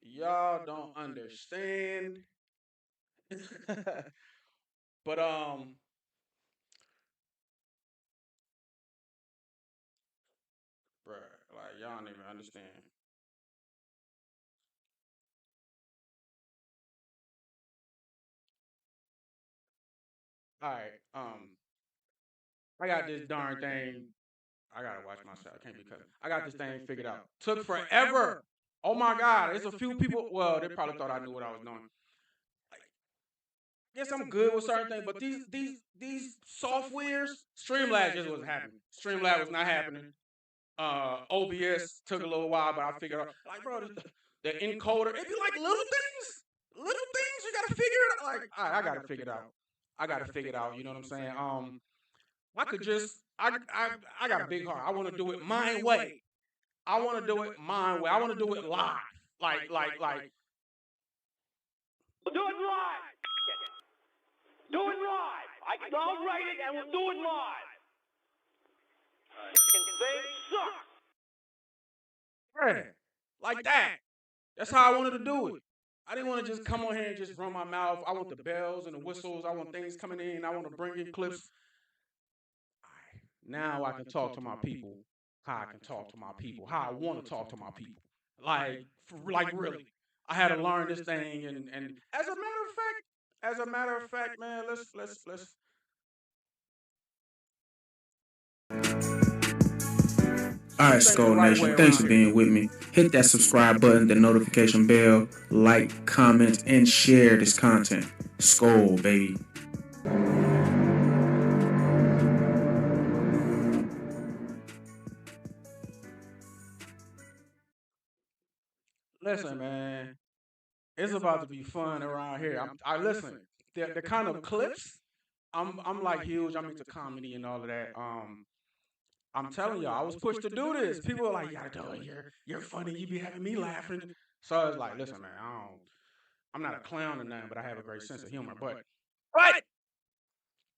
Y'all don't understand. But bruh, like y'all don't even understand. All right, I got this darn thing. I gotta watch myself. I can't be cutting. I got this thing figured out. Took forever. Oh my God, it's a few people. Well, they probably thought I knew what I was doing. Like, guess I'm good with certain things, but these softwares, Streamlabs just wasn't happening. Streamlabs was not happening. OBS took a little while, but I figured out. Like, bro, the encoder. It'd be like little things. You gotta figure it out. Like, all right, I gotta figure it out. I gotta figure it out. You know what I'm saying? I could just. I got a big heart. I want to do it my way. I want to do it my way. I want to do it live. Like. We'll do it live. Do it live. I'll write it and we'll do it live. Fucking thing sucks. Yeah, like that. That's how I wanted to do it. I didn't want to just come on here and just run my mouth. I want the bells and the whistles. I want things coming in. I want to bring in clips. Now I can talk to my people how I can talk to my people, how I want to talk to my people. Like really. I had to learn this thing, and as a matter of fact, man, let's. Alright, Skull Nation, thanks for being with me. Hit that subscribe button, the notification bell, like, comment, and share this content. Skull, baby. Listen, man, it's about to be fun around here. I listen. The kind of clips. I'm like huge. I'm into comedy and all of that. I'm telling y'all, I was pushed to do this. People are like, "You gotta do it. You're funny. You be having me laughing." So I was like, "Listen, man, I'm not a clown or nothing, but I have a great sense of humor. But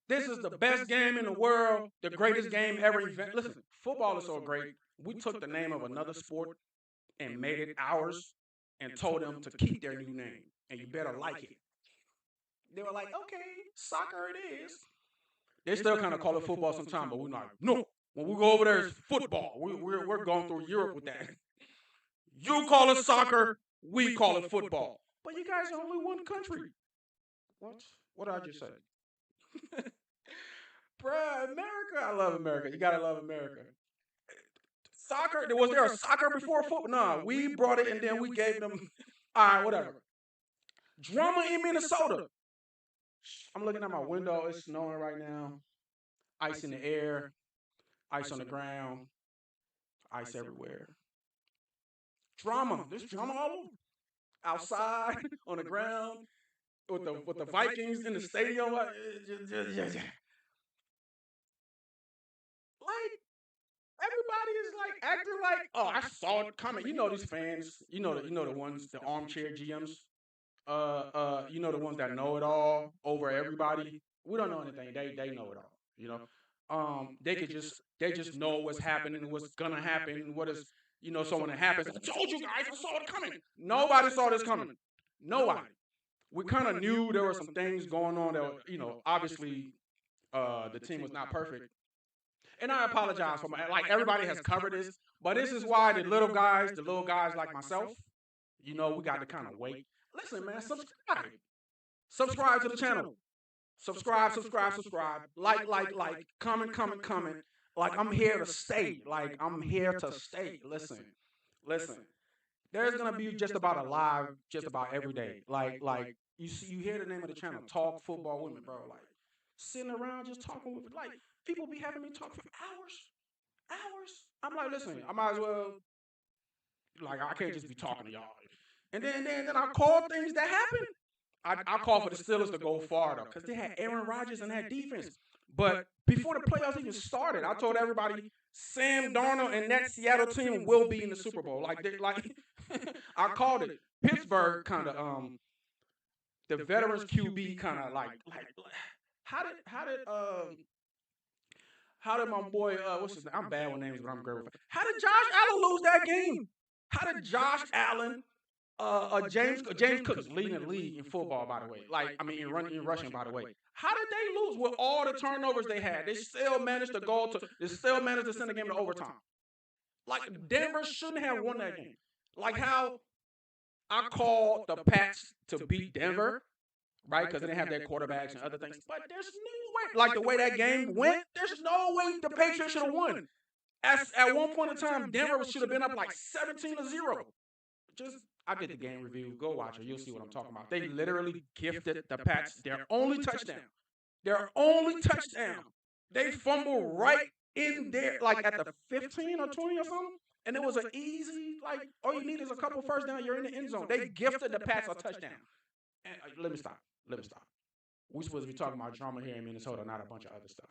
this is the best game in the world, the greatest game ever invented. Listen, football is so great. We took the name of another sport and made it ours, and told them to keep their new name, and you better like it." They were like, "Okay, soccer it is." They still kind of call it football sometimes, but we're like, "No, when we go over there, it's football. We're going through Europe with that. You call it soccer, we call it football. But you guys are only one country." What? What did I just say? Bruh, America. I love America. You gotta love America. Soccer. Was there a soccer before football? No, we brought it and then we gave them. All right, whatever. Drama in Minnesota. I'm looking at my window. It's snowing right now. Ice in the air. Ice on the ground. Ice everywhere. Drama. There's drama all over. Outside, on the ground, with the Vikings in the stadium. Like everybody is like acting like, "Oh, I saw it coming." You know these fans. You know the ones, the armchair GMs. The ones that know it all over everybody. We don't know anything. They know it all. You know. They just know what's happening, what's gonna happen, what is, so when it happens, "I told you guys, I saw it coming." Nobody saw this coming. Nobody. We kind of knew there were some things going on that, obviously, the team was not perfect. And I apologize for like everybody has covered this, but this is why the little guys like myself, we got to kind of wait. Listen, man, subscribe to the channel. Subscribe. Like, comment. Like, I'm here to stay. Like, I'm here to stay. Listen. There's gonna be just about a live, just about every day. Like you hear the name of the channel, Talk Football Women, bro. Like, sitting around just talking with, like, people be having me talk for hours. I'm like, listen, I might as well, like, I can't just be talking to y'all. And then I call things that happen. I call for the Steelers to go far though, because they had Aaron Rodgers and that defense. But before the playoffs even started, I told everybody Sam Darnold and that Seattle team will be in the Super Bowl. Like I called it. Pittsburgh kind of the veterans QB kind of like how did my boy what's his name? I'm bad with names, but I'm great with. How did Josh Allen lose that game? How did Josh Allen, James Cook is leading the league in football, by the way. Like, I mean, in rushing, by the way. How did they lose with all the turnovers they had? They still managed to they still managed to send the game to overtime. Like, Denver shouldn't have won that game. Like how I called the Pats to beat Denver, right? Because they didn't have their quarterbacks and other things. But there's no way, like the way that game went, there's no way the Patriots should have won. At one point in time, Denver should have been up like 17-0. Just I did the game review. Go watch it. You'll see what I'm talking about. They literally gifted the Pats their only touchdown. Their only touchdown. They fumbled right in there, like at the 15 or 20 or something. And it was an easy, like, all you need is a couple first down. You're in the end zone. They gifted the Pats a touchdown. And let me stop. We're supposed to be talking about drama here in Minnesota, not a bunch of other stuff.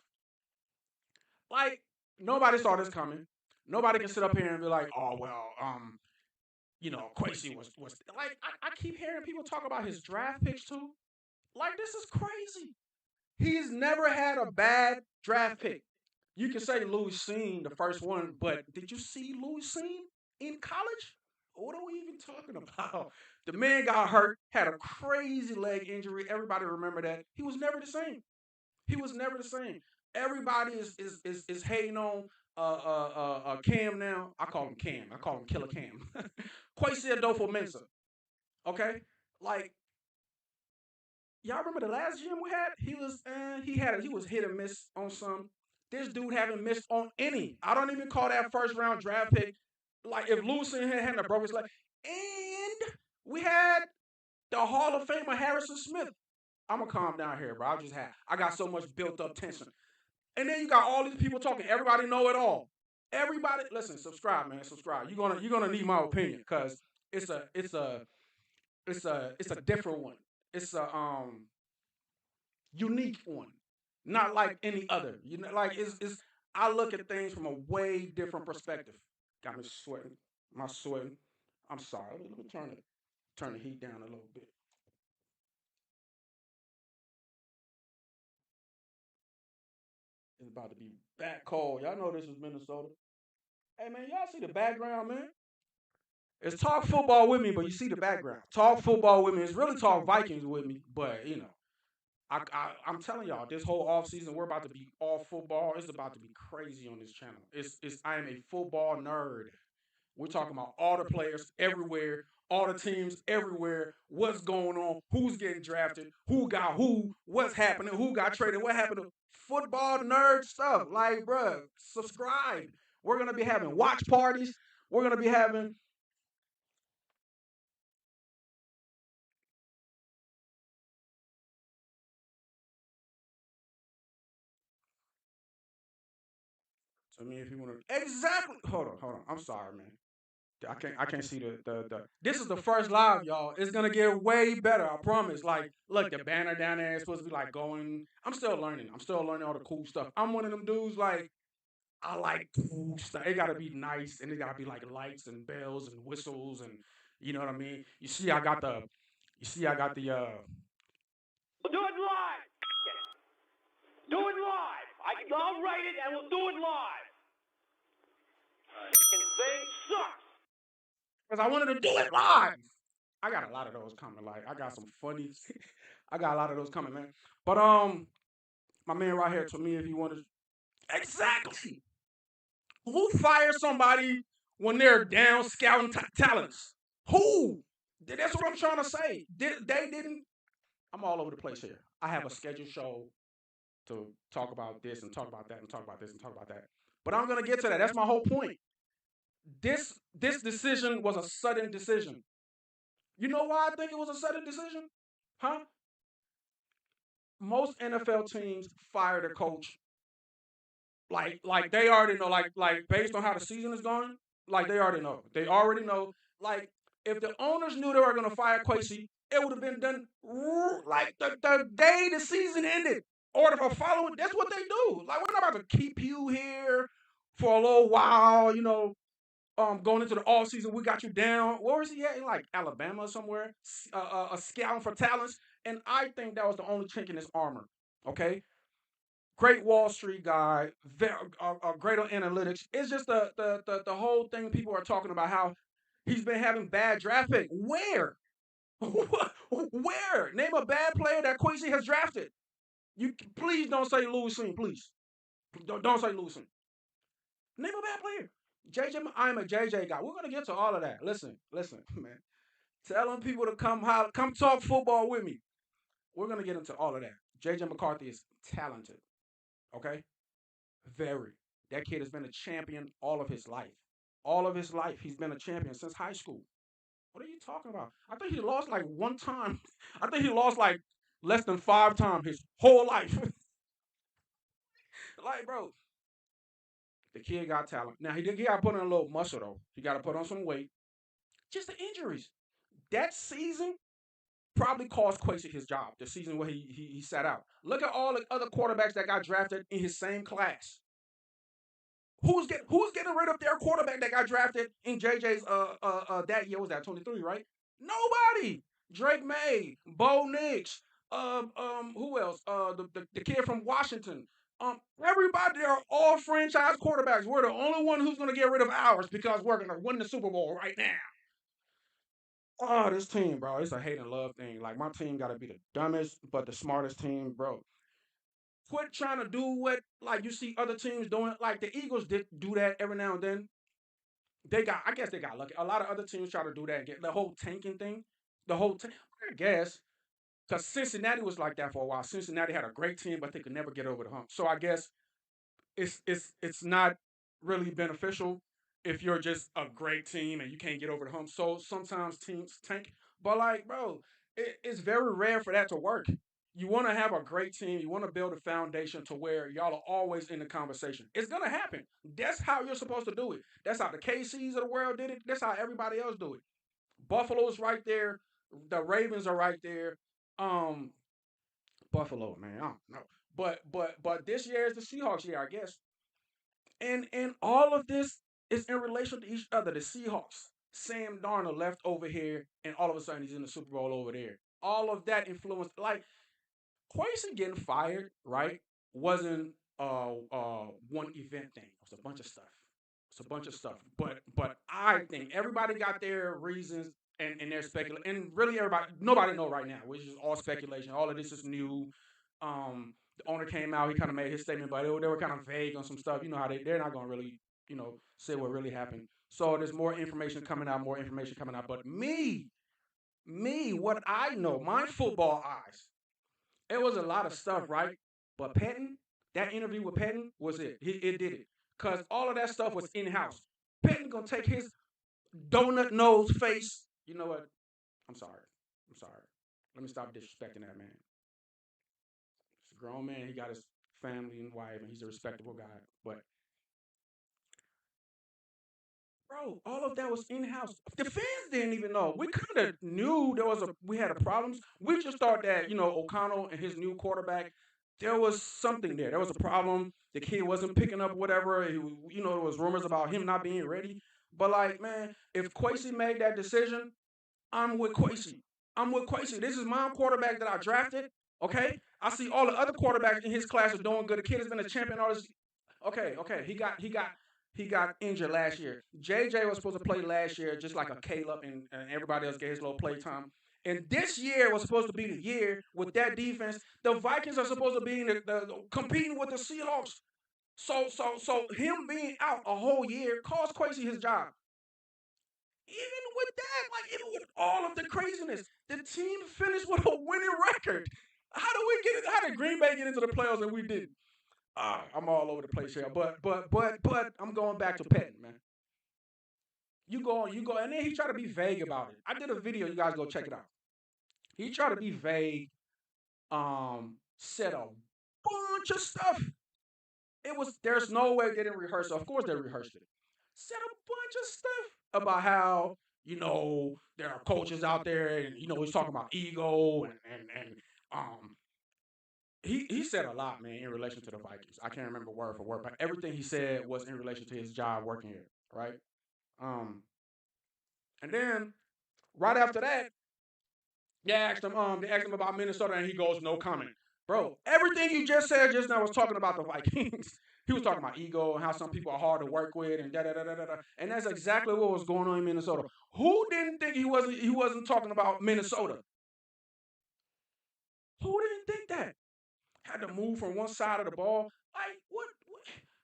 Like, nobody saw this coming. Nobody can sit up here and be like, oh, well, Kwesi was like, I keep hearing people talk about his draft picks too. Like, this is crazy. He's never had a bad draft pick. You can say Louis Seen, the first one, but did you see Louis Seen in college? What are we even talking about? The man got hurt, had a crazy leg injury. Everybody remember that. He was never the same. Everybody is hating on Cam now. I call him Cam. I call him Killer Cam. Kwesi Adofo Mensah. Okay? Like, y'all remember the last GM we had? He was hit and miss on some. This dude haven't missed on any. I don't even call that first round draft pick. Like, if Lucien hadn't broke his leg. And we had the Hall of Famer Harrison Smith. I'm gonna calm down here, bro. I got so much built up tension. And then you got all these people talking. Everybody know it all. Everybody, listen. Subscribe, man. Subscribe. You're gonna need my opinion because it's a different one. It's a unique one, not like any other. Like it's. I look at things from a way different perspective. Got me sweating. My sweating. I'm sorry. Let me turn the heat down a little bit. It's about to be back cold. Y'all know this is Minnesota. Hey, man, y'all see the background, man? It's Talk Football with me, but you see the background. Talk Football with me. It's really Talk Vikings with me, but, I'm telling y'all, this whole offseason, we're about to be all football. It's about to be crazy on this channel. I am a football nerd. We're talking about all the players everywhere, all the teams everywhere, what's going on, who's getting drafted, who got who, what's happening, who got traded, what happened to football nerd stuff. Like, bruh, subscribe. We're going to be having watch parties. We're going to be having... So, I mean, if you want to... Exactly. Hold on. I'm sorry, man. I can't see the this is the first live, y'all. It's gonna get way better, I promise. Like, look, the banner down there is supposed to be like going. I'm still learning all the cool stuff. I'm one of them dudes, like, I like cool stuff. It gotta be nice and it gotta be like lights and bells and whistles and you know what I mean? I got the We'll do it live. Do it live. I'll write it and we'll do it live. Fucking thing sucks. because I wanted to do it live. I got a lot of those coming. Like, I got some funny. I got a lot of those coming, man. But my man right here told me if he wanted exactly who fires somebody when they're down scouting talents. Who? That's what I'm trying to say. They didn't. I'm all over the place here. I have a scheduled show to talk about this and talk about that and talk about this and talk about that. But I'm gonna get to that. That's my whole point. This decision was a sudden decision. You know why I think it was a sudden decision? Huh? Most NFL teams fire their coach. Like they already know. Like based on how the season is going, like they already know. They already know. Like, if the owners knew they were gonna fire Kwesi, it would have been done like the day the season ended, or the following. That's what they do. Like, we're not about to keep you here for a little while. Going into the off season, we got you down. Where was he at? In like Alabama or somewhere, scouting for talents. And I think that was the only chink in his armor. Okay, great Wall Street guy, very great on analytics. It's just the whole thing people are talking about how He's been having bad draft pick. Where? Where? Name a bad player that Kwesi has drafted. You please don't say Louis Singh, please. Don't say Louis Singh. Name a bad player. JJ, I'm a JJ guy. We're gonna get to all of that. Listen, man. Telling people to come talk football with me. We're gonna get into all of that. JJ McCarthy is talented. Okay, very. That kid has been a champion all of his life. All of his life, he's been a champion since high school. What are you talking about? I think he lost like one time. I think he lost like less than 5 times his whole life. Like, bro, the kid got talent. Now he got to put on a little muscle though. He got to put on some weight. Just the injuries. That season probably cost Kwesi his job. The season where he sat out. Look at all the other quarterbacks that got drafted in his same class. Who's getting rid of their quarterback that got drafted in JJ's that year? Was that 23, right? Nobody. Drake May, Bo Nix, who else? The kid from Washington. Everybody, they're all franchise quarterbacks. We're the only one who's gonna get rid of ours because we're gonna win the Super Bowl right now. Oh, this team, bro, it's a hate and love thing. Like my team gotta be the dumbest but the smartest team, bro. Quit trying to do what like you see other teams doing. Like the Eagles did do that every now and then. I guess they got lucky. A lot of other teams try to do that and get the whole tanking thing. The whole, I guess, because Cincinnati was like that for a while. Cincinnati had a great team, but they could never get over the hump. So I guess it's not really beneficial if you're just a great team and you can't get over the hump. So sometimes teams tank, but like, bro, it's very rare for that to work. You want to have a great team. You want to build a foundation to where y'all are always in the conversation. It's gonna happen. That's how you're supposed to do it. That's how the KCs of the world did it. That's how everybody else do it. Buffalo's right there. The Ravens are right there. Um, Buffalo, man, I don't know. But this year is the Seahawks year, I guess. And all of this is in relation to each other. The Seahawks, Sam Darnold left over here, and all of a sudden he's in the Super Bowl over there. All of that influence, like Kwesi getting fired, right, wasn't one event thing. It was a bunch of stuff. It's a bunch of stuff. But I think everybody got their reasons and their speculation. And really nobody know right now. Which is all speculation. All of this is new. The owner came out, he kind of made his statement, but they were kind of vague on some stuff. You know how they're not gonna really, say what really happened. So there's more information coming out, more information coming out. But what I know, my football eyes, it was a lot of stuff, right? But Patton, that interview with Patton was it. It did it. Because all of that stuff was in-house. Patton gonna take his donut nose face. You know what? I'm sorry. I'm sorry. Let me stop disrespecting that man. He's a grown man. He got his family and wife, and he's a respectable guy. But bro, all of that was in-house. The fans didn't even know. We kind of knew we had a problems. We just thought that, O'Connell and his new quarterback, there was something there. There was a problem. The kid wasn't picking up whatever. There was rumors about him not being ready. But like, man, if Kwesi made that decision, I'm with Kwesi. I'm with Kwesi. This is my quarterback that I drafted. Okay, I see all the other quarterbacks in his class are doing good. The kid has been a champion all this. Okay. He got injured last year. JJ was supposed to play last year, just like a Caleb, and everybody else get his little play time. And this year was supposed to be the year with that defense. The Vikings are supposed to be competing with the Seahawks. So him being out a whole year cost Kwesi his job. Even with that, like even with all of the craziness, the team finished with a winning record. How did Green Bay get into the playoffs and we didn't? I'm all over the place here, but I'm going back to Patton, man. You go, and then he tried to be vague about it. I did a video, you guys go check it out. He tried to be vague, said a bunch of stuff. There's no way they didn't rehearse it. Of course they rehearsed it. Said a bunch of stuff about how, there are coaches out there, and he's talking about ego and he said a lot, man, in relation to the Vikings. I can't remember word for word, but everything he said was in relation to his job working here, right? And then right after that, they asked him about Minnesota, and he goes, no comment. Bro, everything you just said just now was talking about the Vikings. He was talking about ego and how some people are hard to work with and da da da da da. And that's exactly what was going on in Minnesota. Who didn't think he wasn't talking about Minnesota? Who didn't think that? Had to move from one side of the ball. Like what?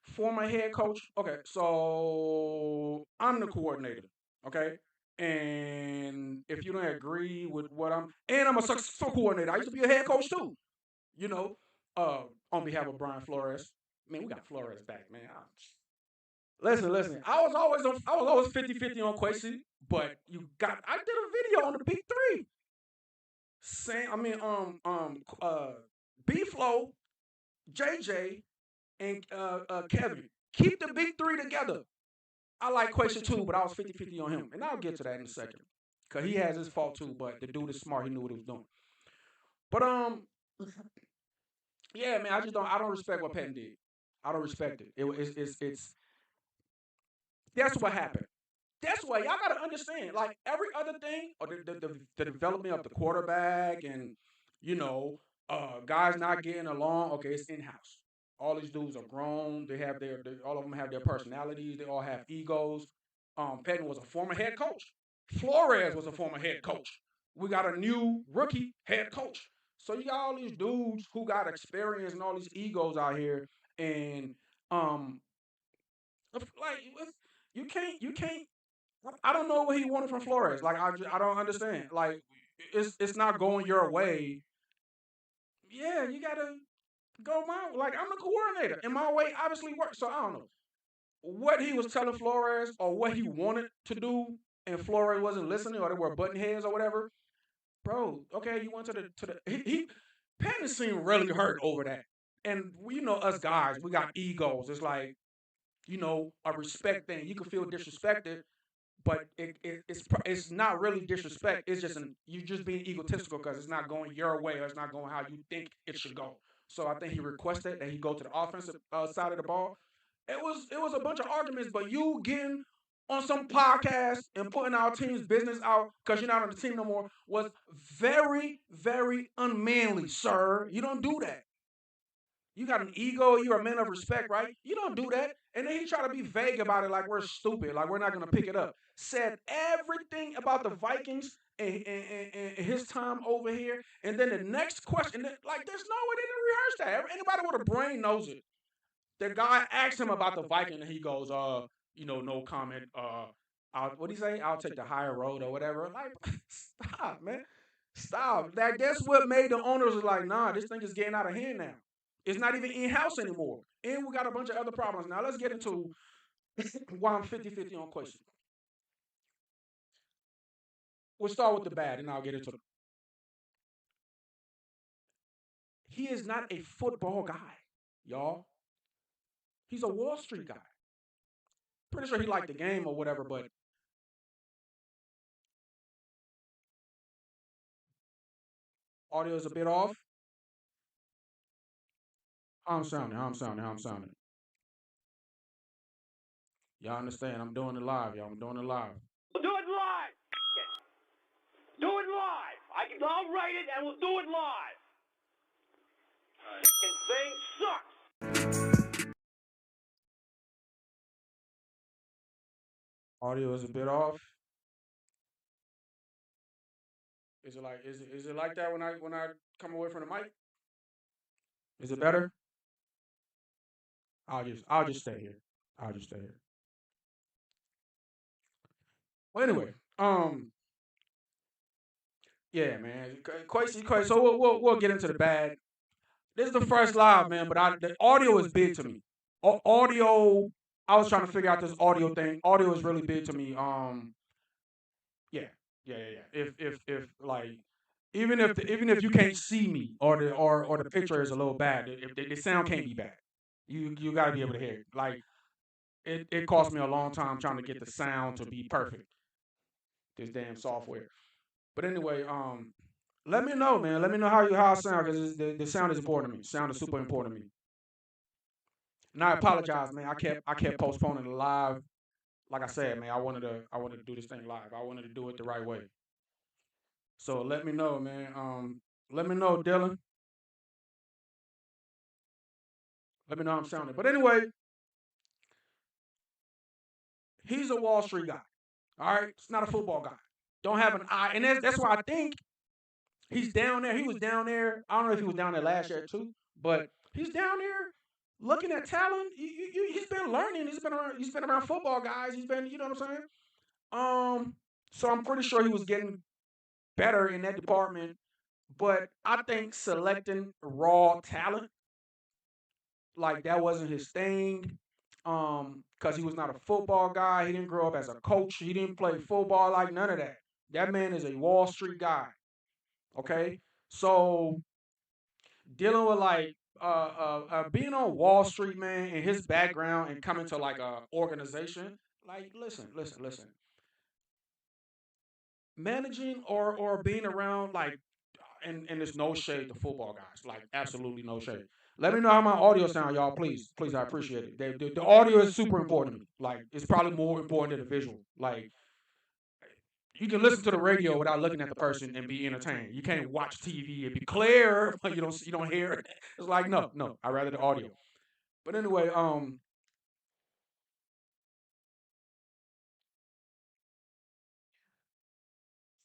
Former head coach. Okay, so I'm the coordinator. Okay, and if you don't agree with what I'm a successful coordinator. I used to be a head coach too. You know, on behalf of Brian Flores. Man, we got Flores back, man. Listen. I was always 50-50 on Kwesi, but I did a video on the big three. B Flow, JJ, and Kevin. Keep the big three together. I like Kwesi too, but I was 50-50 on him. And I'll get to that in a second. Cause he has his fault too, but the dude is smart, he knew what he was doing. But yeah, man, I don't respect what Penn did. I don't respect it. It's that's what happened. That's why y'all gotta understand. Like every other thing, or the development of the quarterback, and you know, guys not getting along. Okay, it's in house. All these dudes are grown. All of them have their personalities. They all have egos. Patton was a former head coach. Flores was a former head coach. We got a new rookie head coach. So you got all these dudes who got experience and all these egos out here, and um, like you can't. I don't know what he wanted from Flores. Like I don't understand. Like it's not going your way. Yeah, you gotta go my like I'm the coordinator, and my way obviously works. So I don't know what he was telling Flores or what he wanted to do, and Flores wasn't listening, or they were button heads or whatever. Bro, okay, you went to the he Patton seemed really hurt over that. And us guys, we got egos. It's like a respect thing. You can feel disrespected, but it's not really disrespect. It's just you just being egotistical because it's not going your way or it's not going how you think it should go. So I think he requested that he go to the offensive side of the ball. It was a bunch of arguments, but you getting on some podcast and putting our team's business out because you're not on the team no more was very, very unmanly, sir. You don't do that. You got an ego. You're a man of respect, right? You don't do that. And then he tried to be vague about it, like we're stupid, like we're not going to pick it up. Said everything about the Vikings and his time over here. And then the next question, like there's no way they didn't rehearse that. Anybody with a brain knows it. The guy asked him about the Viking, and he goes, no comment. What do you say? I'll take the higher road or whatever. Like, stop, man. Stop. That's what made the owners like, nah, this thing is getting out of hand now. It's not even in-house anymore. And we got a bunch of other problems. Now let's get into why I'm 50-50 on Kwesi. We'll start with the bad, and I'll get into the. He is not a football guy, y'all. He's a Wall Street guy. Pretty sure he liked the game or whatever, but audio is a bit off. How I'm sounding. Y'all understand? I'm doing it live, y'all. I'm doing it live. We'll do it live. Do it live. I'll write it and we'll do it live. Fucking thing sucks. Audio is a bit off. Is it like that when I come away from the mic? Is it better? I'll just stay here. I'll just stay here. Well, anyway, yeah, man, Kwesi. So we'll get into the bad. This is the first live, man, but the audio is big to me. Audio. I was trying to figure out this audio thing. Audio is really big to me. Yeah, yeah. If like even if you can't see me or the picture is a little bad, if the sound can't be bad. You got to be able to hear it. Like it cost me a long time trying to get the sound to be perfect. This damn software. But anyway, let me know, man. Let me know how I sound because the sound is important to me. Sound is super important to me. And I apologize, man. I kept postponing the live. Like I said, man, I wanted to do this thing live. I wanted to do it the right way. So let me know, man. Let me know, Dylan. Let me know how I'm sounding. But anyway, He's a Wall Street guy. All right, it's not a football guy. Don't have an eye, and that's why I think he's down there. He was down there. I don't know if he was down there last year too, but he's down there looking at talent. He's been learning. He's been around. He's been around football guys. He's been, you know what I'm saying? So I'm pretty sure he was getting better in that department. But I think selecting raw talent like that wasn't his thing. Because he was not a football guy. He didn't grow up as a coach. He didn't play football, like none of that. That man is a Wall Street guy. Okay, so dealing with like being on Wall Street, man, and his background and coming to like a organization. Like, listen. Managing or being around like, and there's no shade to football guys, like absolutely no shade. Let me know how my audio sound, y'all. Please, I appreciate it. The audio is super important to me. Like, it's probably more important than the visual. Like, you can listen to the radio without looking at the person and be entertained. You can't watch TV and be clear, but you don't hear it. It's like, no. I rather the audio. But anyway,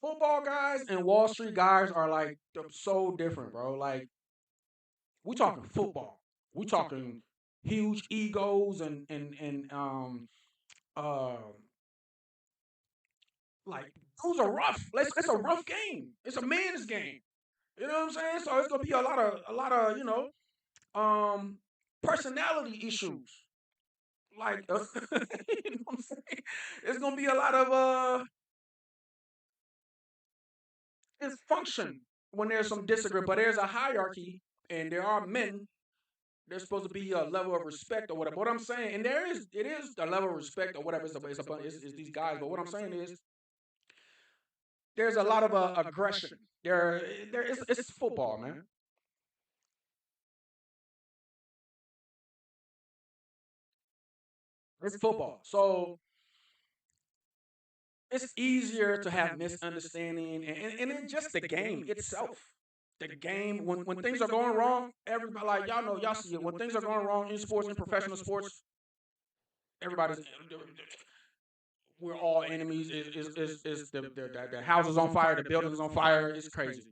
football guys and Wall Street guys are like so different, bro. Like, we talking football. We talking huge egos and uh like, those are rough. It's a rough game. It's a man's game. You know what I'm saying? So it's gonna be a lot of personality issues. Like, you know what I'm saying? It's gonna be a lot of dysfunction when there's some disagreement, but there's a hierarchy and there are men. There's supposed to be a level of respect or whatever. What I'm saying, and it is a level of respect or whatever. It's these guys, but what I'm saying is there's a lot of aggression. It's football, man. It's football. So it's easier to have misunderstanding and it's just the game itself. The game, when things are going wrong, everybody, like, y'all know, y'all see it. When things are going wrong in sports, in professional sports, everybody's, we're all enemies. Is the house is on fire, the building is on fire. It's crazy.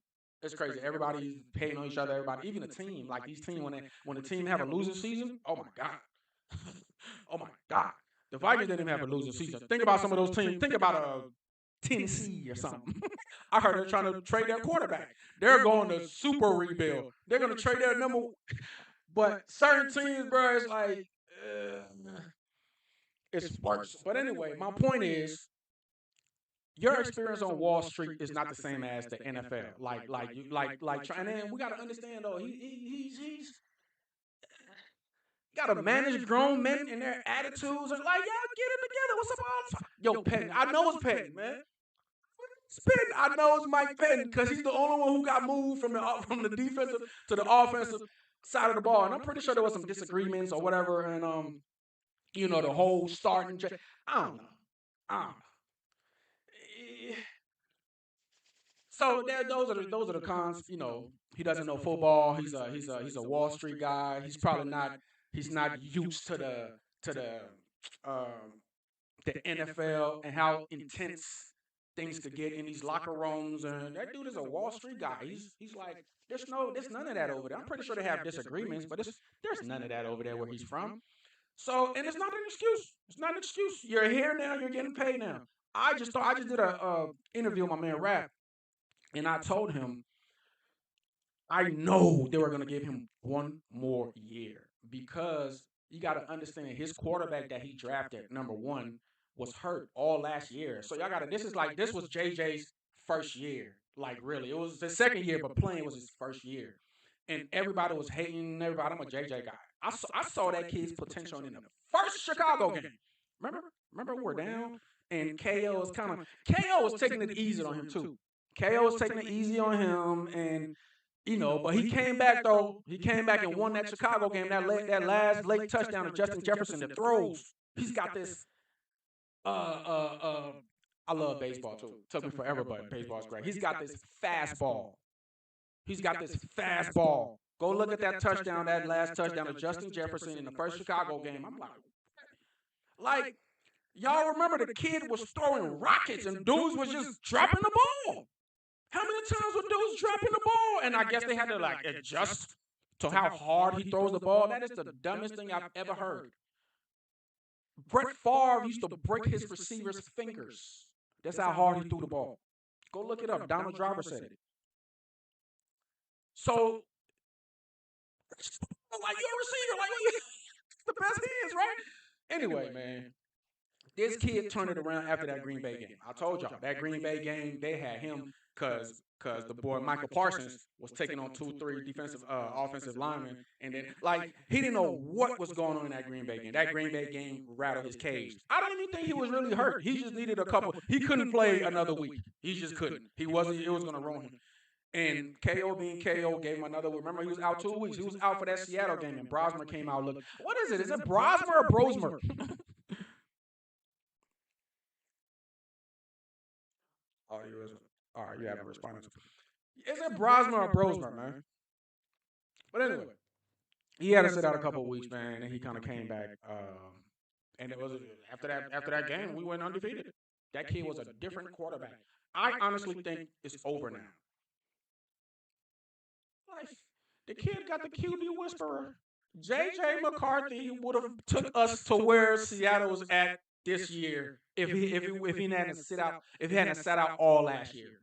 It's crazy. Everybody's hating on each other. Everybody, even the team, like these teams, when the team have a losing season, oh my god, oh my god, the Vikings didn't even have a losing season. Think about some of those teams. Think about Tennessee or something. I heard they're trying to trade their quarterback. They're going to super rebuild. They're going to trade their number. But certain teams, bro, it's like it's worse. But anyway, my point is, your experience on Wall Street is not the same as the NFL. And then we got to understand though, he's got to manage grown men and their attitudes and like, y'all get it together. What's up all the time? Yo, Penn, I know it's Penn, man. Spin, I know it's Mike Penn because he's the only one who got moved from the defensive to the offensive side of the ball, and I'm pretty sure there was some disagreements or whatever, and the whole starting. I don't know. I don't know. So those are the cons. He doesn't know football. He's a Wall Street guy. He's not used um, the NFL and how intense things could get in these locker rooms. And that dude is a Wall Street guy. He's like, there's none of that over there. I'm pretty sure they have disagreements, but there's none of that over there where he's from. So, and it's not an excuse. It's not an excuse. You're here now. You're getting paid now. I just did a interview with my man Rap, and I told him I know they were going to give him one more year because you got to understand his quarterback that he drafted, number one, was hurt all last year. So y'all got to, this was JJ's first year. Like, really. It was his second year, but playing was his first year. And everybody was hating everybody. I'm a JJ guy. I saw that kid's potential in the first Chicago game. Remember we were down and KO was taking it easy on him too. KO was taking it easy on him, and but he came back though. He came back and won that Chicago game. That last late touchdown to Justin Jefferson that throws. He's got this. I love baseball too. Took me forever, but baseball's great. He's got this fastball. He's got this fastball. Go look at that touchdown, that last touchdown to Justin Jefferson in the first Chicago game. I'm like, Y'all remember the kid was throwing rockets and dudes was just dropping the ball. How many times were dudes dropping the ball? And I guess they had to like adjust to how hard he throws the ball. That is the dumbest thing I've ever heard. Brett Favre used to break his receivers' fingers. That's how hard he threw the ball. Go look it up. Donald Driver said it. So, like, you're a receiver. Like, the best hands, right? Anyway, man, this kid turned it around after that Green Bay game. I told y'all, that Green Bay game, they had him because the boy Michael Parsons was taking on 2-3 defensive offensive linemen, and then like he didn't know what was going on in that Green Bay game. That Green Bay game rattled his cage. I don't even think he was really hurt. He just needed a couple. He couldn't play another week. He just couldn't. He wasn't. It was going to ruin him. And KO being KO gave him another week. Remember, he was out 2 weeks. He was out for that Seattle game, and Brosmer came out. Look, what is it? Is it Brosmer or Brosmer? Oh, you was all right. You haven't responded to. Is it Brosmer or Brosmer, man? But anyway, he had to sit out a couple of weeks, man, and he kind of came back. And it was after that game, we went undefeated. That kid was a different quarterback. I honestly think it's over now. Like, the kid got the QB whisperer. J.J. McCarthy would have took us to where Seattle was at this year if he hadn't sat out all last year.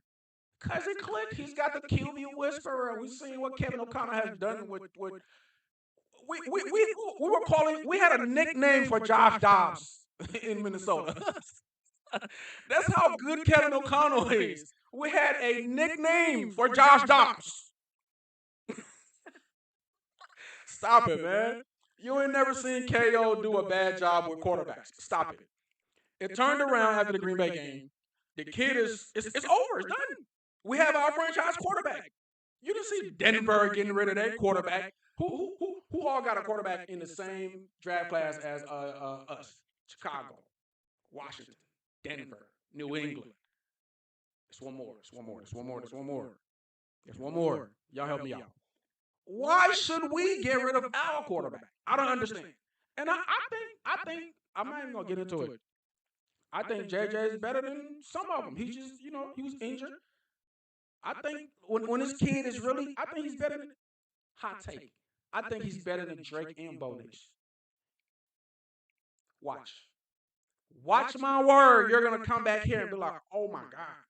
Cause it clicked. He's got the QB whisperer. We've seen what Kevin O'Connor has done with we had a nickname for Josh Dobbs in Minnesota. That's how good Kevin O'Connell is. We had a nickname for Josh Dobbs. Stop it, man. You ain't never seen KO do a bad job with quarterbacks. Stop it. It turned around after the Green Bay game. The kid it's over. It's done. We have our franchise quarterback. You didn't see Denver getting rid of their quarterback. Who all got a quarterback in the same draft class as us? Chicago, Washington, Denver, New England. It's one more. Y'all help me out. Why should we get rid of our quarterback? I don't understand. And I think I'm not even gonna get into it. I think JJ is better than some of them. He just, he was injured. I think when this kid is really, I think he's better than hot take. I think he's better than Drake and Bo Nix. Watch my word. You're gonna come back here and be like, oh my God,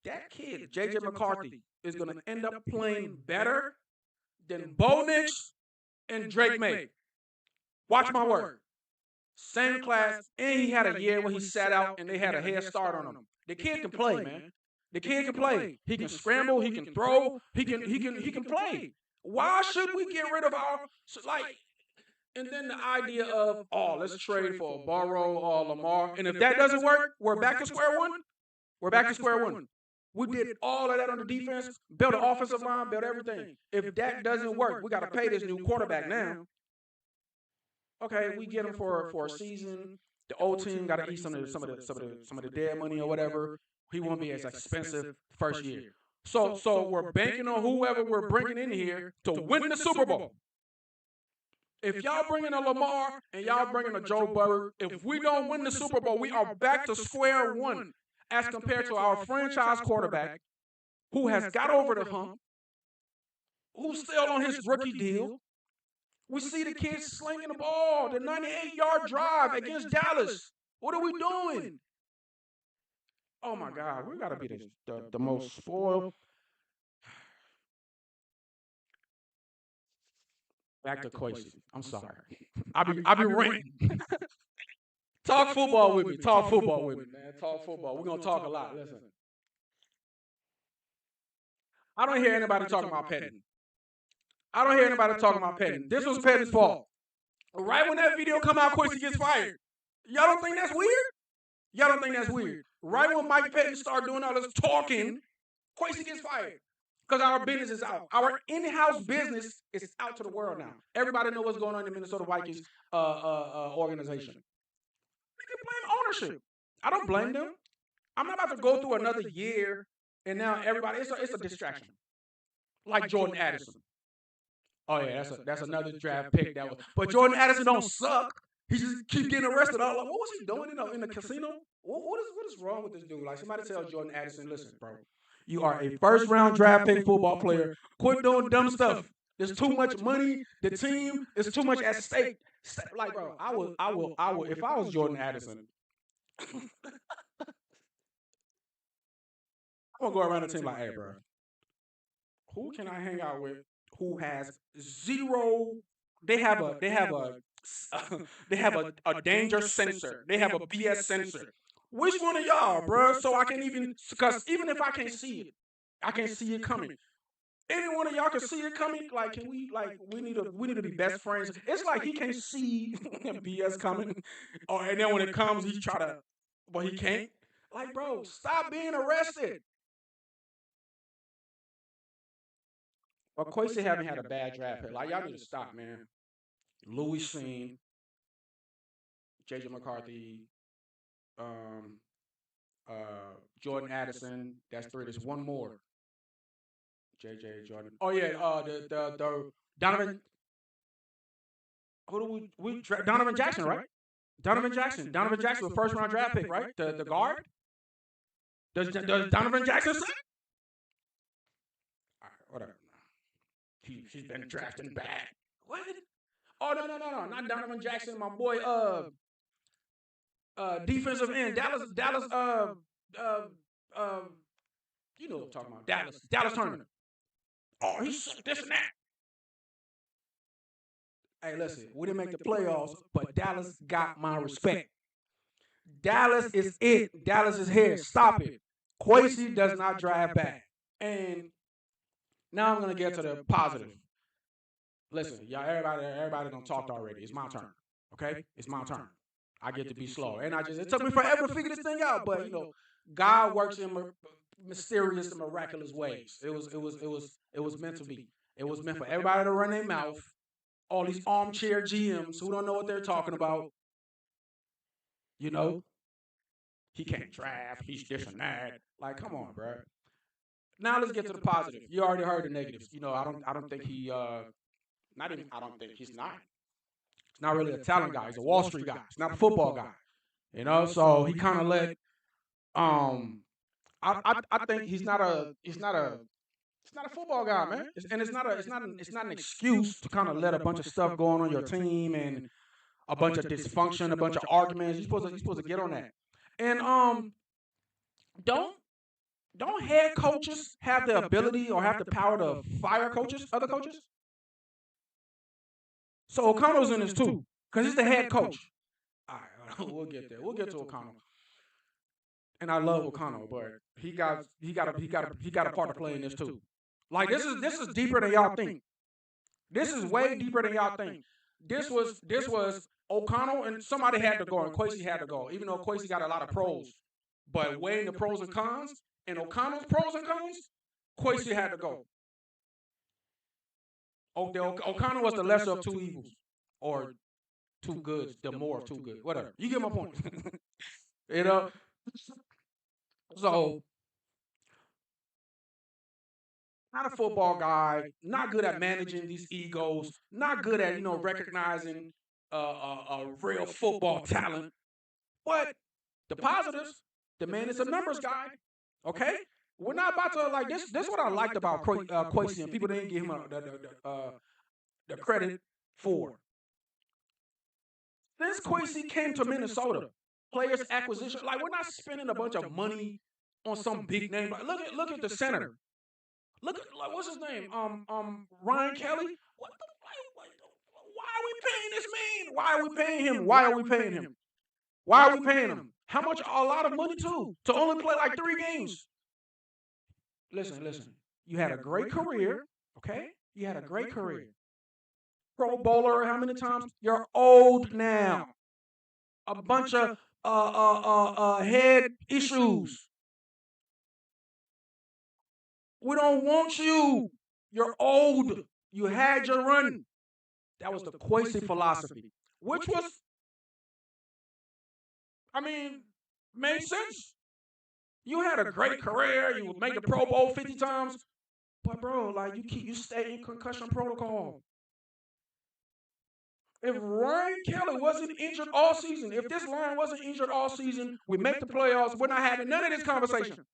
that kid, JJ McCarthy, is gonna end up playing better than Bo Nix and Drake May. Watch my word. Same class, and he had a year where he sat out and they had a head start on him. The kid can play, man. The kid can play. He can scramble. He can throw. He can play. Why should we get rid of our And then the idea of let's trade for Burrow or Lamar, and if that doesn't work, we're back to square one. We did all of that on the defense, built an offensive line, built everything. If that doesn't work, we got to pay this new quarterback now. Okay, we get him for a season. The old team got to eat some of the dead money or whatever. He won't be as expensive first year. So we're banking on whoever we're bringing in here to win the Super Bowl. If y'all bring in a Lamar and y'all bring in a Joe Burrow, if we don't win the Super Bowl, we are back to square one as compared to our franchise quarterback who has got over the hump, who's still on his rookie deal. We see the kids slinging the ball, the 98-yard drive against Dallas. What are we doing? Oh, my God. We got to be the most spoiled. Back to Kwesi. I'm sorry. I be ranting. Talk football with me. Talk football with me, man. Talk football. We're going to talk a lot. Listen. I don't hear anybody talking about Pettin. This was Pettin's fault. Right when that video come out, Kwesi gets fired. Y'all don't think that's weird? Right when Mike Pettin started doing all this talking, Kwesi gets fired. Because our business is out. Our in-house business is out to the world now. Everybody knows what's going on in the Minnesota Vikings organization. They can blame ownership. I don't blame them. I'm not about to go through another year and now everybody, it's a distraction. Like Jordan Addison. Oh yeah, that's another draft pick but Jordan Addison don't suck. He just keep getting arrested. I was like, what was he doing in the casino? What is wrong with this dude? Like somebody tell Jordan Addison, listen, bro, you are a first round draft pick football player. Quit doing dumb stuff. There's too much money. The team is too much at stake. Like, bro, I will. If I was Jordan Addison, I'm gonna go around the team like, hey, bro, who can I hang out with who has zero? They have a they have a danger sensor. They have a BS sensor. Which one of y'all, bro? So I can because even if I can't see it, I can see it coming. Any one of y'all can see it coming. Like, can we we need to be best friends? It's like he can't see BS coming, and then when it comes, he try to, but he can't. Like, bro, stop being arrested. But Kwesi haven't had a bad draft pick. Like, y'all need to stop, man. Louis Seen, JJ McCarthy, um, Jordan Addison. That's three. There's one more. JJ Jordan. Oh yeah, the Donovan. Who do Donovan Jackson, right? Donovan Jackson. Donovan Jackson was first round draft pick, right? The guard. Does Donovan Jackson say? All right, whatever. He's been drafting bad. What? Oh no, not Donovan Jackson, my boy. Defensive end, Dallas. Uh, you know what I'm talking about? Dallas Turner. Oh, he's this and that. Hey, listen, we didn't make the playoffs, but Dallas got my respect. Dallas is it. Dallas is here. Stop it. Kwesi does not drive back. And now I'm gonna get to the positive. Listen, y'all, everybody done talked already. It's my turn. Okay? It's my turn. I get to be slow. And it took me forever to figure this thing out, but God works in mysterious and miraculous ways. It was meant to be. It was meant for everybody to run their mouth. All these armchair GMs who don't know what they're talking about. He can't draft. He's this and that. Like, come on, bro. Now let's get to the positive. You already heard the negatives. I don't think he not even I don't think he's not. He's not really a talent guy. He's a Wall Street guy. He's not a football guy. So he kind of let I think he's not a football guy, man. It's not an excuse to kind of let a bunch of stuff go on your team and a bunch of dysfunction, a bunch of arguments. You're supposed to get on that. And don't head coaches have the ability or have the power to fire other coaches? So O'Connell's in this too, because he's the head coach. All right, we'll get there. We'll get to O'Connell. And I love O'Connell, but he got a part to play in this too. Like, this is deeper than y'all think. This is way deeper than y'all think. This was O'Connell, and somebody had to go, and Kwesi had to go, even though Kwesi got a lot of pros. But weighing the pros and cons, and O'Connell's pros and cons, Kwesi had to go. O'Connell was the lesser of two evils, or two goods, the more of two goods, whatever. You get my point. So, not a football guy, not good at managing these egos, not good at recognizing a real football talent. But the positives, the man is a numbers guy. Okay, we're not about to like this. This is what I liked about Kwesi, and people didn't give him the credit for. Since Kwesi came to Minnesota, players acquisition, like, we're not spending a bunch of money on some big name. Like, look at the center. Look at, like, what's his name? Ryan Kelly. Why are we paying this man? Why are we paying him? Why are we paying him? Why are we paying him? How much? A lot of money too, to only play like 3 games. Listen. You had a great career, okay? You had a great career. Pro Bowler, how many times? You're old now. A bunch of head issues. We don't want you. You're old. You had your run. That was the Kwesi philosophy, which was, made sense. You had a great career. You would make the Pro Bowl 50 times. But, bro, like, you stay in concussion protocol. If Ryan Kelly wasn't injured all season, if this line wasn't injured all season, we make the playoffs. We're not having none of this conversation.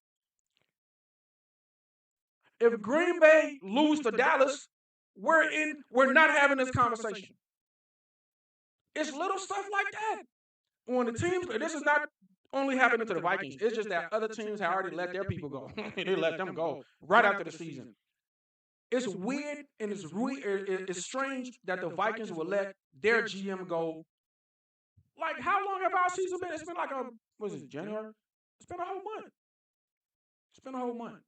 If Green Bay lose to Dallas, we're not having this conversation. It's little stuff like that. When the teams, this is not only happening to the Vikings. It's just that other teams have already let their people go. They let them go right after the season. It's weird and it's strange that the Vikings will let their GM go. Like, how long have our season been? It's been like what is it, January? It's been a whole month. It's been a whole month.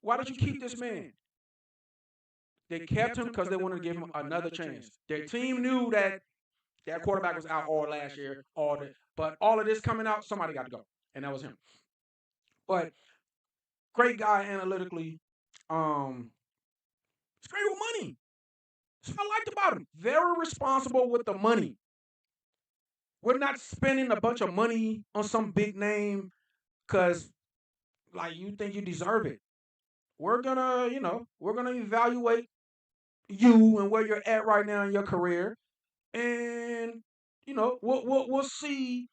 Why did you keep this man? They kept him because they wanted to give him another chance. Their team knew that their quarterback was out all last year, but all of this coming out, somebody got to go, and that was him. But great guy analytically. It's great with money. That's what I liked about him. Very responsible with the money. We're not spending a bunch of money on some big name because, like, you think you deserve it. We're gonna evaluate you and where you're at right now in your career, and we'll see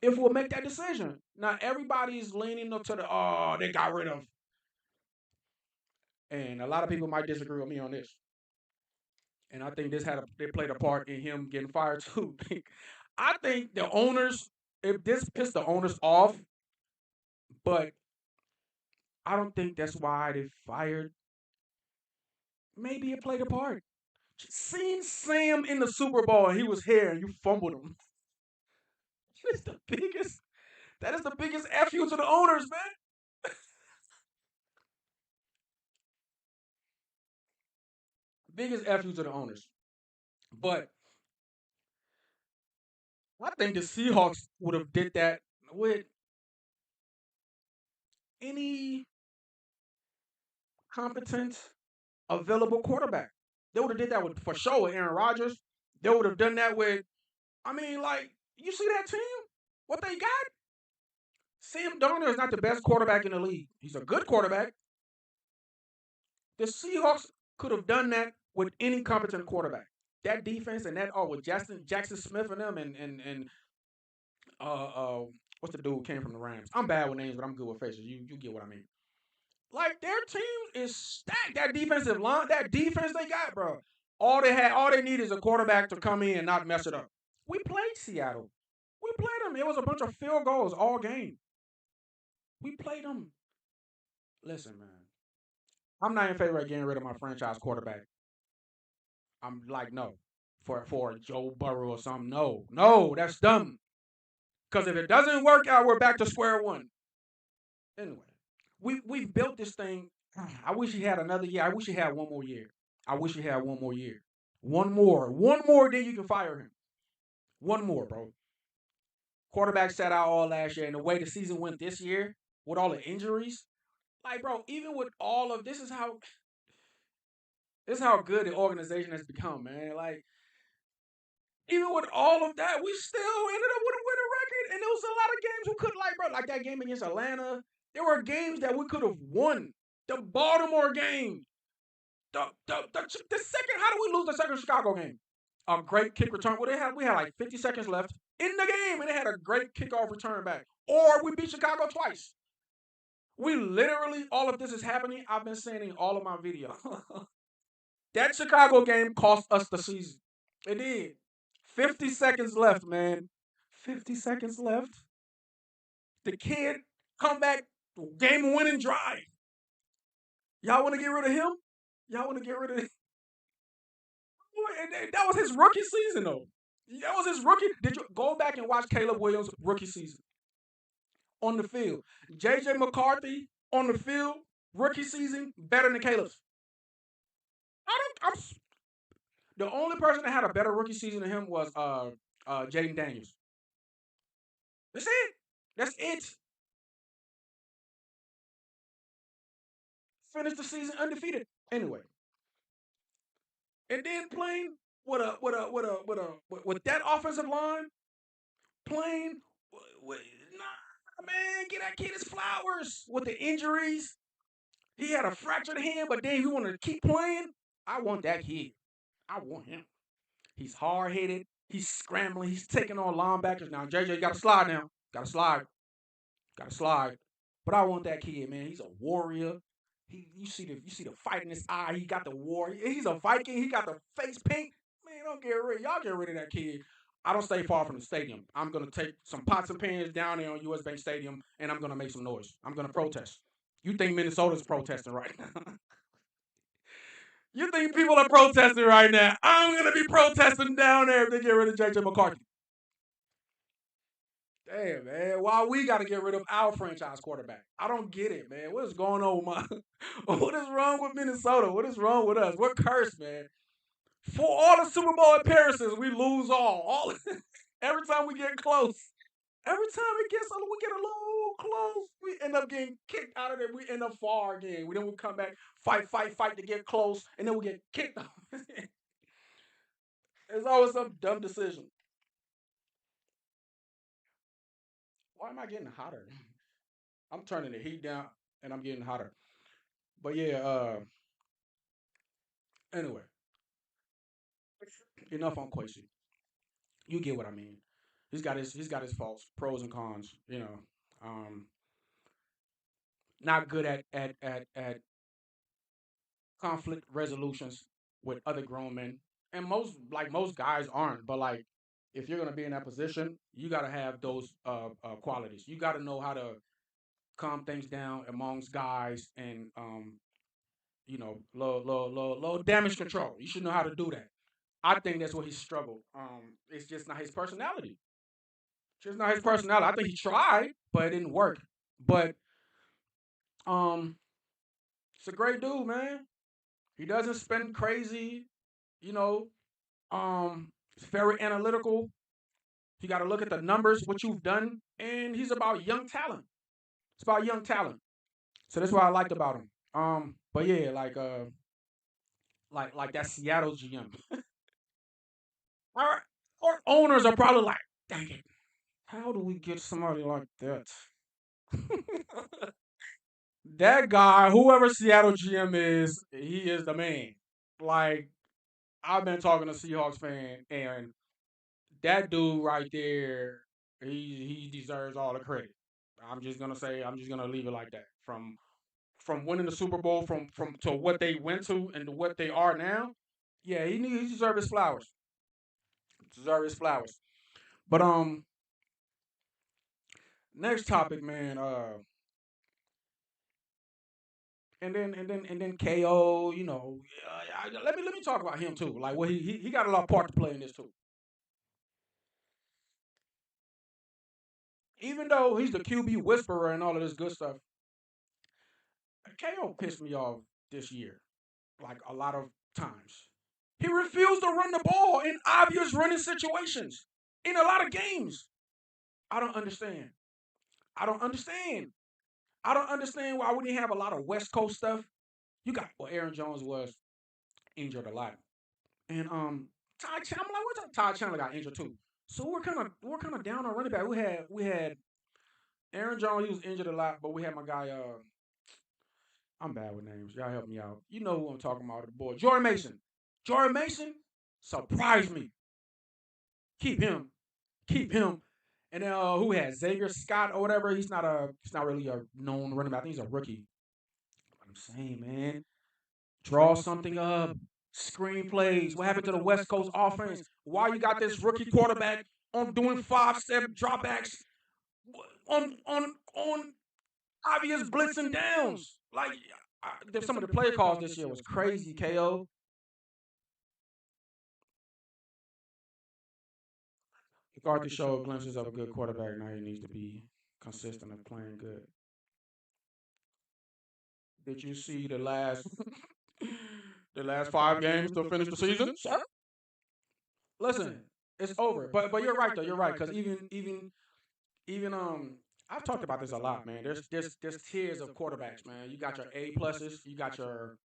if we'll make that decision. Now everybody's leaning up to they got rid of, and a lot of people might disagree with me on this. And I think they played a part in him getting fired too. I think the owners, if this pissed the owners off, but I don't think that's why they fired. Maybe it played a part. Seeing Sam in the Super Bowl and he was here and you fumbled him. That's the biggest. That is the biggest F you to the owners, man. Biggest F you to the owners. But I think the Seahawks would have did that with any competent available quarterback. They would have did that for sure with Aaron Rodgers. They would have done that with, like, you see that team? What they got? Sam Darnold is not the best quarterback in the league. He's a good quarterback. The Seahawks could have done that with any competent quarterback. That defense and with Jackson Smith and them and what's the dude who came from the Rams? I'm bad with names, but I'm good with faces. You get what I mean. Like, their team is stacked. That defensive line, that defense they got, bro. All they need is a quarterback to come in and not mess it up. We played Seattle. We played them. It was a bunch of field goals all game. We played them. Listen, man. I'm not in favor of getting rid of my franchise quarterback. I'm like, no. For Joe Burrow or something. No, that's dumb. Because if it doesn't work out, we're back to square one. Anyway, we've built this thing. I wish he had another year. I wish he had one more year. One more, then you can fire him. One more, bro. Quarterback sat out all last year, and the way the season went this year, with all the injuries, like, bro, even with all of this is how good the organization has become, man. Like, even with all of that, we still ended up with a winning record, and there was a lot of games we could, like that game against Atlanta. There were games that we could have won. The Baltimore game. The second, how do we lose the second Chicago game? A great kick return. Well, we had like 50 seconds left in the game, and they had a great kickoff return back. Or we beat Chicago twice. We literally, all of this is happening. I've been saying in all of my videos. That Chicago game cost us the season. It did. 50 seconds left, man. 50 seconds left. The kid come back, game-winning drive. Y'all want to get rid of him? Y'all want to get rid of him? That was his rookie season, though. That was his rookie. Did you go back and watch Caleb Williams' rookie season? On the field. J.J. McCarthy on the field, rookie season, better than Caleb's. The only person that had a better rookie season than him was Jaden Daniels. That's it. Finished the season undefeated. Anyway. And then playing with that offensive line, playing with, man, get that kid his flowers with the injuries. He had a fractured hand, but then he wanted to keep playing. I want that kid. I want him. He's hard headed. He's scrambling. He's taking on linebackers. Now, JJ, you got to slide now. Got to slide. Got to slide. But I want that kid, man. He's a warrior. You see the fight in his eye. He got the warrior. He's a Viking. He got the face paint. Man, don't get rid. Y'all get rid of that kid. I don't stay far from the stadium. I'm gonna take some pots and pans down there on US Bank Stadium, and I'm gonna make some noise. I'm gonna protest. You think Minnesota's protesting right now? You think people are protesting right now? I'm gonna be protesting down there if they get rid of JJ McCarthy. Damn, man. Why we got to get rid of our franchise quarterback? I don't get it, man. What is going on with my. What is wrong with Minnesota? What is wrong with us? We're cursed, man. For all the Super Bowl appearances, we lose all. Every time we get close. Every time we get a little close, we end up getting kicked out of there. We end up far again. Then we come back, fight to get close, and then we get kicked out. It's always some dumb decision. Why am I getting hotter? I'm turning the heat down and I'm getting hotter. But yeah, anyway, enough on Kwesi. You get what I mean. He's got his faults, pros and cons. Not good at conflict resolutions with other grown men, and most guys aren't. But like, if you're gonna be in that position, you gotta have those qualities. You gotta know how to calm things down amongst guys and low damage control. You should know how to do that. I think that's where he struggled. It's just not his personality. Just not his personality. I think he tried, but it didn't work. But um, it's a great dude, man. He doesn't spend crazy. You know, it's very analytical. You got to look at the numbers, what you've done, and he's about young talent. It's about young talent. So that's what I liked about him. But yeah, like that Seattle GM. Our owners are probably like, dang it, how do we get somebody like that? That guy, whoever Seattle GM is, he is the man. Like, I've been talking to Seahawks fan, and that dude right there, he deserves all the credit. I'm just gonna leave it like that. From winning the Super Bowl, from to what they went to and to what they are now, yeah, he deserves his flowers. Deserves his flowers. But next topic, man. And then KO. Let me talk about him too. Like, what he got a lot of part to play in this too. Even though he's the QB whisperer and all of this good stuff, KO pissed me off this year, like a lot of times. He refused to run the ball in obvious running situations in a lot of games. I don't understand. I don't understand. I don't understand why we didn't have a lot of West Coast stuff. Aaron Jones was injured a lot, and Ty Chandler. I'm like, what Ty Chandler got injured too? So we're kind of down on running back. We had Aaron Jones. He was injured a lot, but we had my guy. I'm bad with names. Y'all help me out. You know who I'm talking about? The boy Jordan Mason. Jordan Mason surprised me. Keep him. Keep him. And then who had Xavier Scott or whatever? He's not really a known running back. I think he's a rookie. I'm saying, man, draw something up. Screenplays. What happened to the West Coast offense? Why you got this rookie quarterback on doing 5-step dropbacks on obvious blitz and downs? Like, some of the play calls this year was crazy. KO. McCarthy showed glimpses of a good quarterback. Now he needs to be consistent of playing good. Did you see the last the last 5 games to finish the season? Sir? Listen, it's over. But you're right though. You're right, because even I've talked about this a lot, man. There's tiers of quarterbacks, man. You got your A pluses. You got your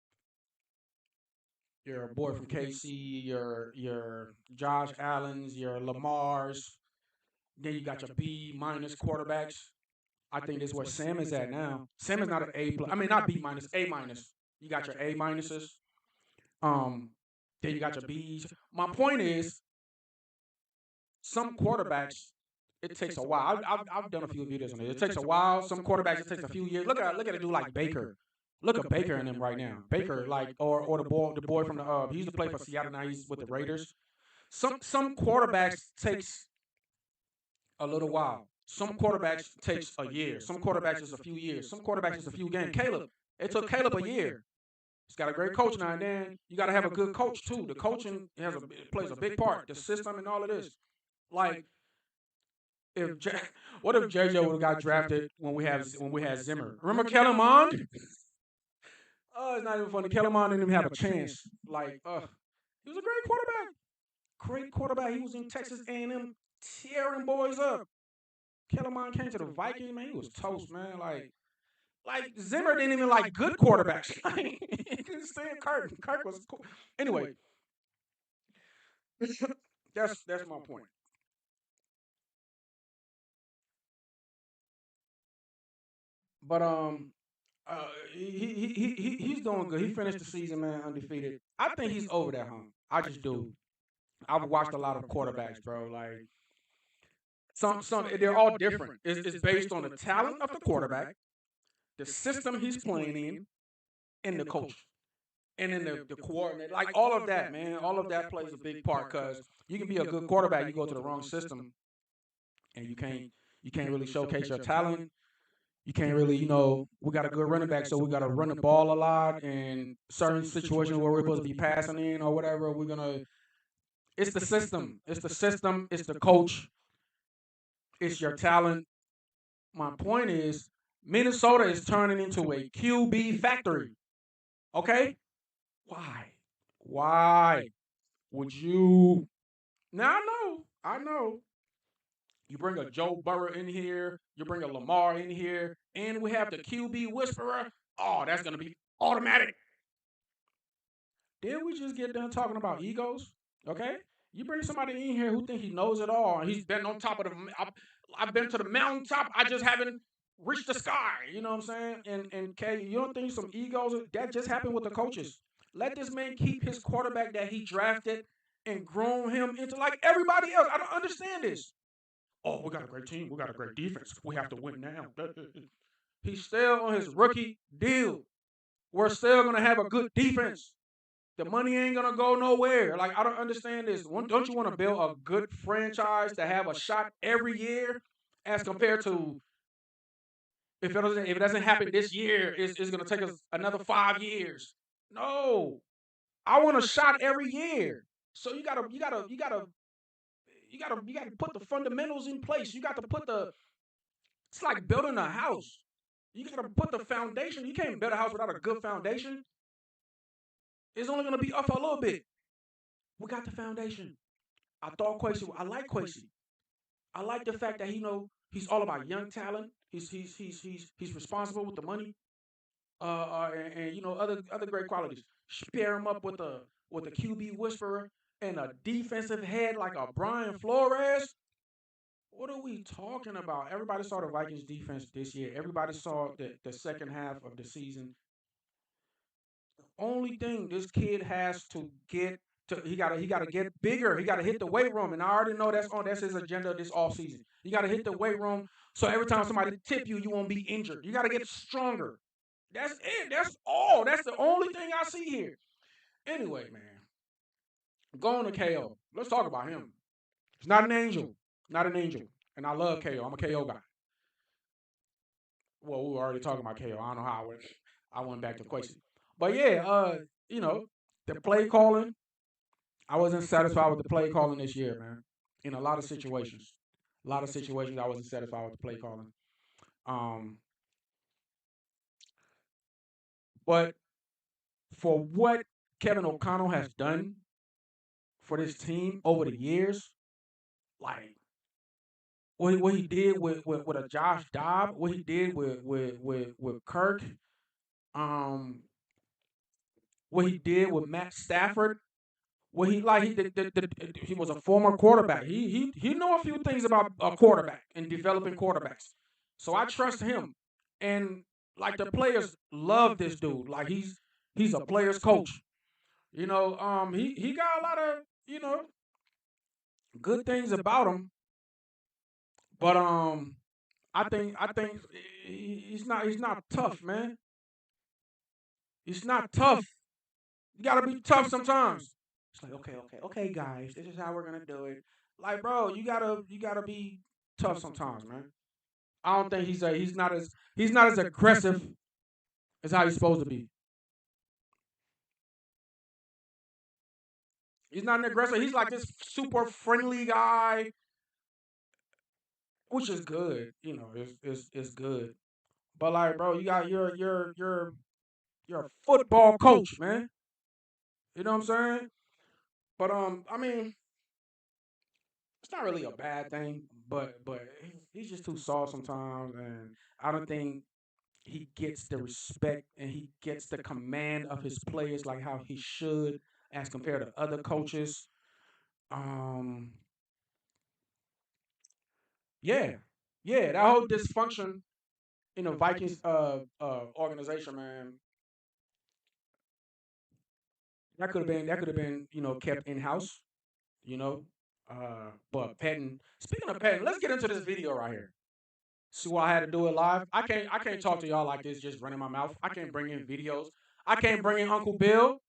boy from KC, your Josh Allen's, your Lamar's. Then you got your B minus quarterbacks. I think that's where Sam is at now. Sam is not an A plus. I mean, not B minus, A minus. You got your A minuses. Um, then you got your B's. My point is, some quarterbacks, it takes a while. I've done a few videos on it. It takes a while. Some quarterbacks, it takes a few years. Look at a dude like Baker. Look at Baker in him right now. Baker, like, or the boy from the he used to play for Seattle. Now he's with the Raiders. Some quarterbacks takes a little while. Some quarterbacks takes a year. Some quarterbacks is a few years. Some quarterbacks is a few games. Caleb, it took Caleb a year. He's got a great coach now, and then you got to have a good coach too. The coaching plays a big part. The system and all of this. Like, if what if JJ would have got drafted when we had Zimmer? Remember Kellen Mond? Oh, it's not even funny. Kellen Mond didn't even have a chance. Like, he was a great quarterback. Great quarterback. He was in Texas A&M tearing boys up. Kellen Mond came to the Vikings, man. He was toast, man. Like Zimmer didn't even like good quarterbacks. He couldn't stand Kirk. Kirk was cool. Anyway, that's my point. But he's doing good. He finished the season, man, undefeated. I think he's over that hump. I just do. I've watched a lot of quarterbacks, bro. Like, some they're all different. It's based on the talent of the quarterback, the system he's playing in, and the coach. And then the coordinate, like all of that, man, all of that plays a big part because you can be a good quarterback, you go to the wrong system, and you can't really showcase your talent. You can't really, we got a good running back, so we got to run the ball a lot. And certain situations where we're supposed to be passing in or whatever, it's the system. It's the system. It's the coach. It's your talent. My point is, Minnesota is turning into a QB factory. Okay? Why? Why would you? Now I know. You bring a Joe Burrow in here, you bring a Lamar in here, and we have the QB whisperer. Oh, that's gonna be automatic. Did we just get done talking about egos? Okay, you bring somebody in here who think he knows it all, and he's been on top of the. I've been to the mountaintop. I just haven't reached the sky. You know what I'm saying? And Kay, you don't think some egos that just happened with the coaches? Let this man keep his quarterback that he drafted and grown him into like everybody else. I don't understand this. Oh, we got a great team. We got a great defense. We have to win now. He's still on his rookie deal. We're still going to have a good defense. The money ain't going to go nowhere. Like, I don't understand this. Don't you want to build a good franchise to have a shot every year as compared to if it doesn't happen this year, it's going to take us another 5 years. No. I want a shot every year. So you gotta put the fundamentals in place. You got to put it's like building a house. You gotta put the foundation. You can't build a house without a good foundation. It's only gonna be up for a little bit. We got the foundation. I like Kwesi. I like the fact that he's all about young talent. He's responsible with the money. And other great qualities. Pair him up with a QB whisperer and a defensive head like a Brian Flores. What are we talking about? Everybody saw the Vikings defense this year. Everybody saw the second half of the season. The only thing this kid has to get to he gotta get bigger. He gotta hit the weight room. And I already know that's his agenda this off season. You gotta hit the weight room so every time somebody tip you, you won't be injured. You gotta get stronger. That's it. That's all. That's the only thing I see here. Anyway, man. Going to KO. Let's talk about him. He's not an angel. Not an angel. And I love KO. I'm a KO guy. Well, we were already talking about KO. I don't know how I went back to Kwesi. But yeah, the play calling, I wasn't satisfied with the play calling this year, man. In a lot of situations. A lot of situations I wasn't satisfied with the play calling. But for what Kevin O'Connell has done for this team over the years, like what he did with a Josh Dobb, what he did with Kirk, what he did with Matt Stafford, what he was a former quarterback. He know a few things about a quarterback and developing quarterbacks. So I trust him. And like the players love this dude. Like he's a player's coach. He got a lot of, good things about him, but I think he's not tough, man. He's not tough. You gotta be tough sometimes. It's like, okay, guys, this is how we're gonna do it. Like, bro, you gotta be tough sometimes, man. I don't think he's not as aggressive as how he's supposed to be. He's not an aggressor. He's like this super friendly guy, which is good. It's good. But like, bro, you're a football coach, man. You know what I'm saying? But I mean, it's not really a bad thing, but he's just too soft sometimes, and I don't think he gets the respect and he gets the command of his players like how he should, as compared to other coaches. Um, yeah, yeah, that whole dysfunction in the Vikings organization, man, that could have been kept in house, you know. But petting. Speaking of petting, let's get into this video right here. See why I had to do it live? I can't talk to y'all like this just running my mouth. I can't bring in videos. I can't bring in Uncle Bill.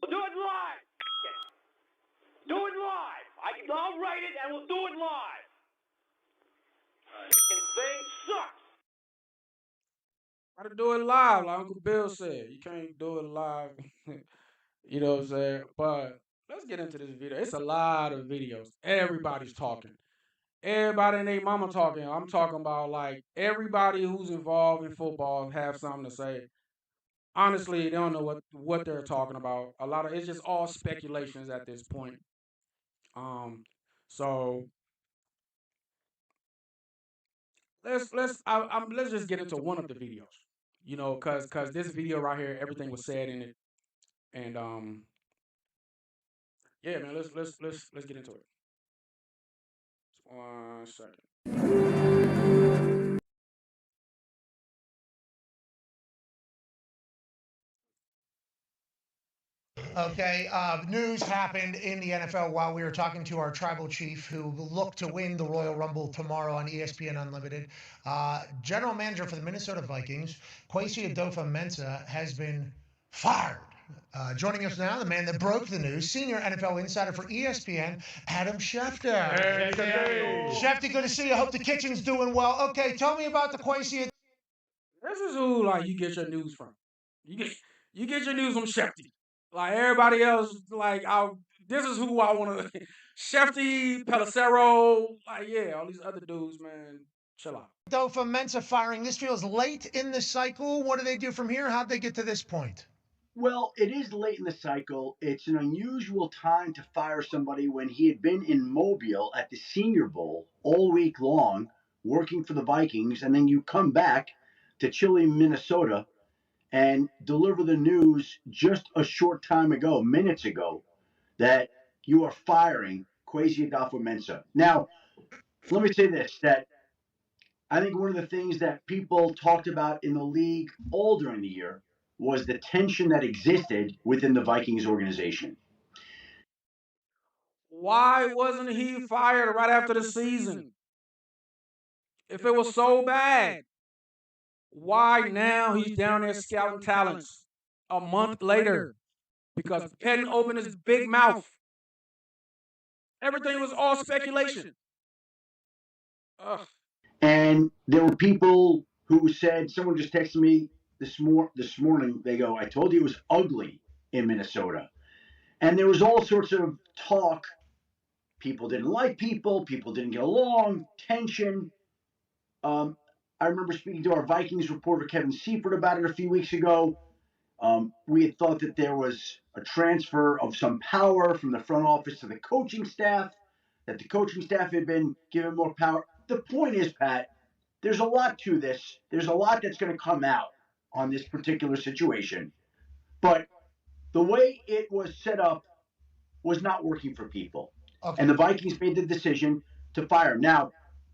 We'll do it live. Do it live. I'll write it and we'll do it live. Fucking thing sucks. Got to do it live, like Uncle Bill said. You can't do it live. You know what I'm saying? But let's get into this video. It's a lot of videos. Everybody's talking. Everybody and their mama talking. I'm talking about like everybody who's involved in football have something to say. Honestly, they don't know what they're talking about. A lot of it's just all speculations at this point. Um, so let's just get into one of the videos. Cause this video right here, everything was said in it, and yeah, man, let's get into it. Just 1 second. Okay, news happened in the NFL while we were talking to our tribal chief who will look to win the Royal Rumble tomorrow on ESPN Unlimited. General manager for the Minnesota Vikings, Kwesi Adofo Mensah, has been fired. Joining us now, the man that broke the news, senior NFL insider for ESPN, Adam Schefter. Hey. Shefty, good to see you. Hope the kitchen's doing well. Okay, tell me about the Kwesi. This is who like you get your news from. You get your news from Shefty. Like everybody else, like this is who I want to. Shefty, Pelissero, like yeah, all these other dudes, man, chill out. Adofo Mensah firing. This feels late in the cycle. What do they do from here? How'd they get to this point? Well, it is late in the cycle. It's an unusual time to fire somebody when he had been in Mobile at the Senior Bowl all week long, working for the Vikings, and then you come back to chilly Minnesota and deliver the news just a short time ago, minutes ago, that you are firing Kwesi Adofo-Mensah. Now, let me say this, that I think one of the things that people talked about in the league all during the year was the tension that existed within the Vikings organization. Why wasn't he fired right after the season? If it was so bad, why now he's down there scouting talents a month later? Because Pettin opened his big mouth. Everything was all speculation. Ugh. And there were people who said, someone just texted me this morning, they go, I told you it was ugly in Minnesota. And there was all sorts of talk. People didn't like people didn't get along, tension. I remember speaking to our Vikings reporter, Kevin Seifert, about it a few weeks ago. We had thought that there was a transfer of some power from the front office to the coaching staff, that the coaching staff had been given more power. The point is, Pat, there's a lot to this. There's a lot that's going to come out on this particular situation. But the way it was set up was not working for people. Okay. And the Vikings made the decision to fire him. Now,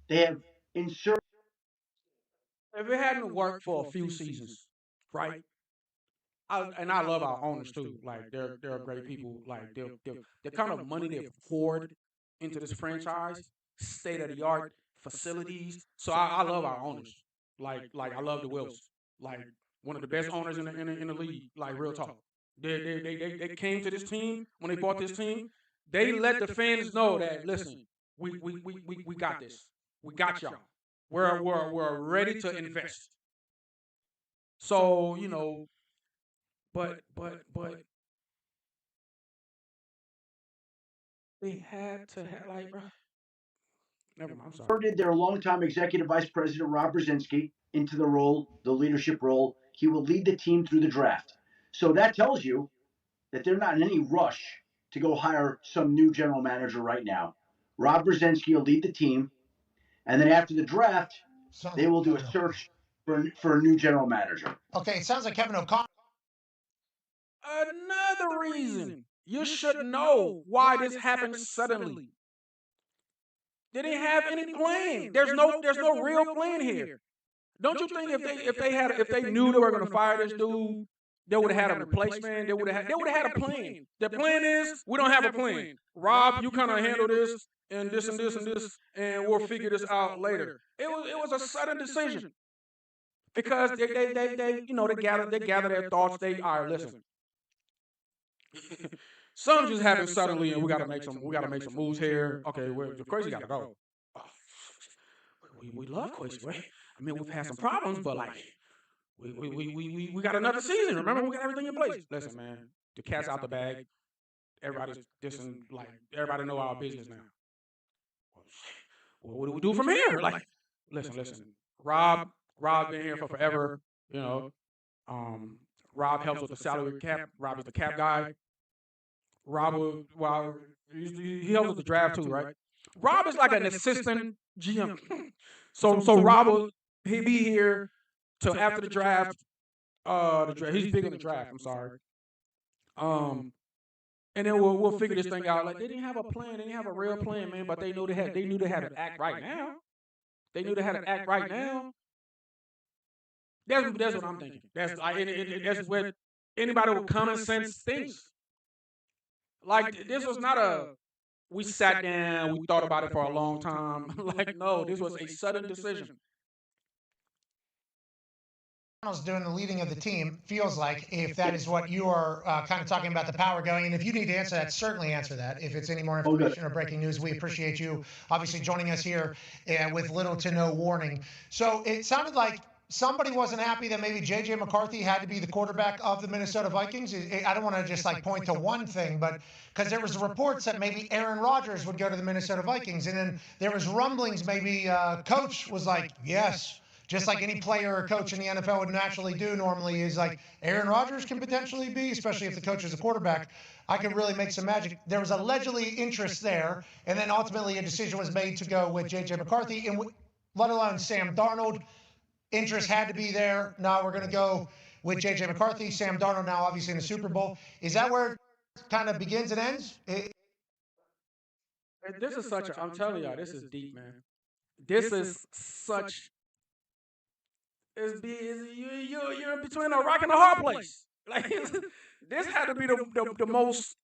they have inserted. If it hadn't worked for a few seasons, right? I love our owners too. Like they're great people. Like the kind of money they've poured into this franchise, state of the art facilities. So I love our owners. Like I love the Wills. Like one of the best owners in the league. Like real talk. They came to this team when they bought this team. They let the fans know that listen, we got this. We got y'all. We're ready to invest. So, but they had to have like, bro. Never mind. I'm sorry. Converted their longtime executive vice president Rob Brzezinski into the leadership role. He will lead the team through the draft. So that tells you that they're not in any rush to go hire some new general manager right now. Rob Brzezinski will lead the team, and then after the draft, they will do a search for a new general manager. Okay, it sounds like Kevin O'Connell. Another reason you should know why this happened suddenly. They didn't have any plan. There's no real plan here. Don't you think if they knew they were going to fire this dude, they would have had a replacement. They would have had a plan. The plan is we don't have a plan. Rob, you kind of handle this and this and this and this, and we'll figure this out later. It was a sudden decision because they gather their thoughts. All right, listen. Something just happened suddenly, and we gotta make some moves here. Okay, the Kwesi gotta go. Oh, we love Kwesi, right? I mean, we've had some problems, but like we got another season. Remember, we got everything in place. Listen, man, the cat's out the bag. Everybody's dissing, like everybody know our business now. Well, what do we do from here? Like, listen. Rob been here for forever. Rob helps with the salary cap. Rob is the cap guy. Rob, he helps with the draft too, right? Rob is like an assistant GM. So Rob will he be here till after the draft. He's big on the draft. I'm sorry. And then we'll figure this thing out. Like they didn't have a plan. They didn't have a real plan, man. But they knew they had to act right now. They knew they had to act right now. That's what I'm thinking. That's what anybody with common sense thinks. Like this was not we sat down, we thought about it for a long time. Like no, this was a sudden decision. Doing the leading of the team feels like, if that is what you are kind of talking about, the power going, and if you need to answer that, certainly answer that. If it's any more information or breaking news, we appreciate you obviously joining us here with little to no warning. So it sounded like somebody wasn't happy that maybe J.J. McCarthy had to be the quarterback of the Minnesota Vikings. I don't want to just like point to one thing, but because there was reports that maybe Aaron Rodgers would go to the Minnesota Vikings, and then there was rumblings maybe coach was like, yes, just like any player or coach in the NFL would naturally do normally, is like Aaron Rodgers can potentially be, especially if the coach is a quarterback, I could really make some magic. There was allegedly interest there, and then ultimately a decision was made to go with J.J. McCarthy, and let alone Sam Darnold. Interest had to be there. Now we're going to go with J.J. McCarthy. Sam Darnold now obviously in the Super Bowl. Is that where it kind of begins and ends? This is I'm telling y'all, this is deep, man. This is such, you're between a rock and a hard place. Like, this had to be the most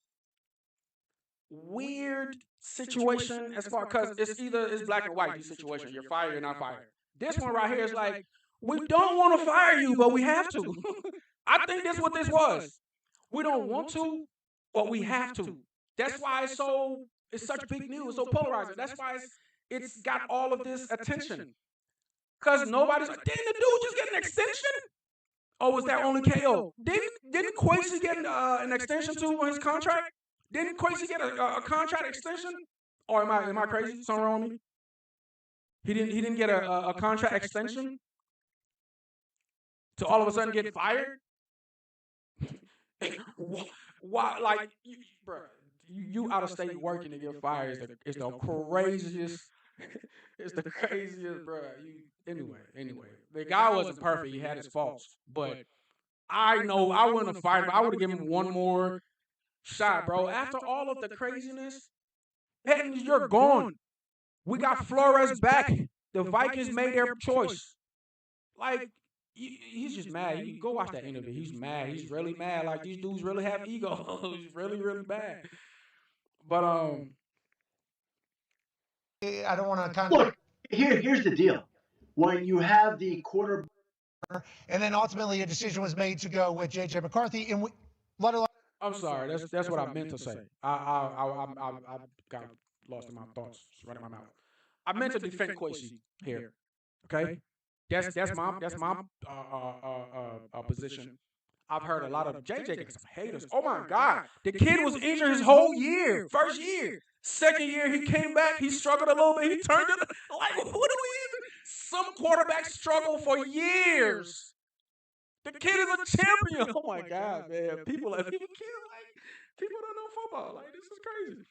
weird situation as far, because it's black and white, this situation. You're fired, you're not fired. This one right here is like, we don't want to fire you, but we have to. I think that's what this was. We don't want to, but we have to. That's why it's such big news, so polarizing. That's why it's got all of this attention. Because nobody's like, didn't the dude just get an extension? Oh, was that only KO? Didn't Kwesi get an extension too on his contract? Didn't Kwesi get a contract extension? Or am I crazy? Something wrong with me? He didn't get a contract extension to all of a sudden get fired? Why? Like, bro, you out of state working to get fired is the craziest. It's the craziest, bro. Anyway, the guy wasn't perfect. He had his faults, but I know I wouldn't have fired him. I would have given him one more shot, bro. After all of the craziness, you're gone. We got Flores back. The Vikings made their choice. Like, he's just mad. You go watch that interview. He's mad. He's really mad. Like, these dudes really have ego. He's really, really bad. But I don't want to kind Look, here's the deal. When you have the quarterback, and then ultimately a decision was made to go with J.J. McCarthy, and let alone. I'm sorry. That's what I meant to say. I got lost in my thoughts, running my mouth. I meant to defend Kwesi here. Okay, that's my position. I've heard a lot of JJ got some haters. Oh my God, the kid was injured his whole year, first year. Second year he came back, he struggled a little bit. He turned it like what do we even? Some quarterbacks struggle for years. The kid is a champion. Oh my God, man. People don't know football. Like this is crazy.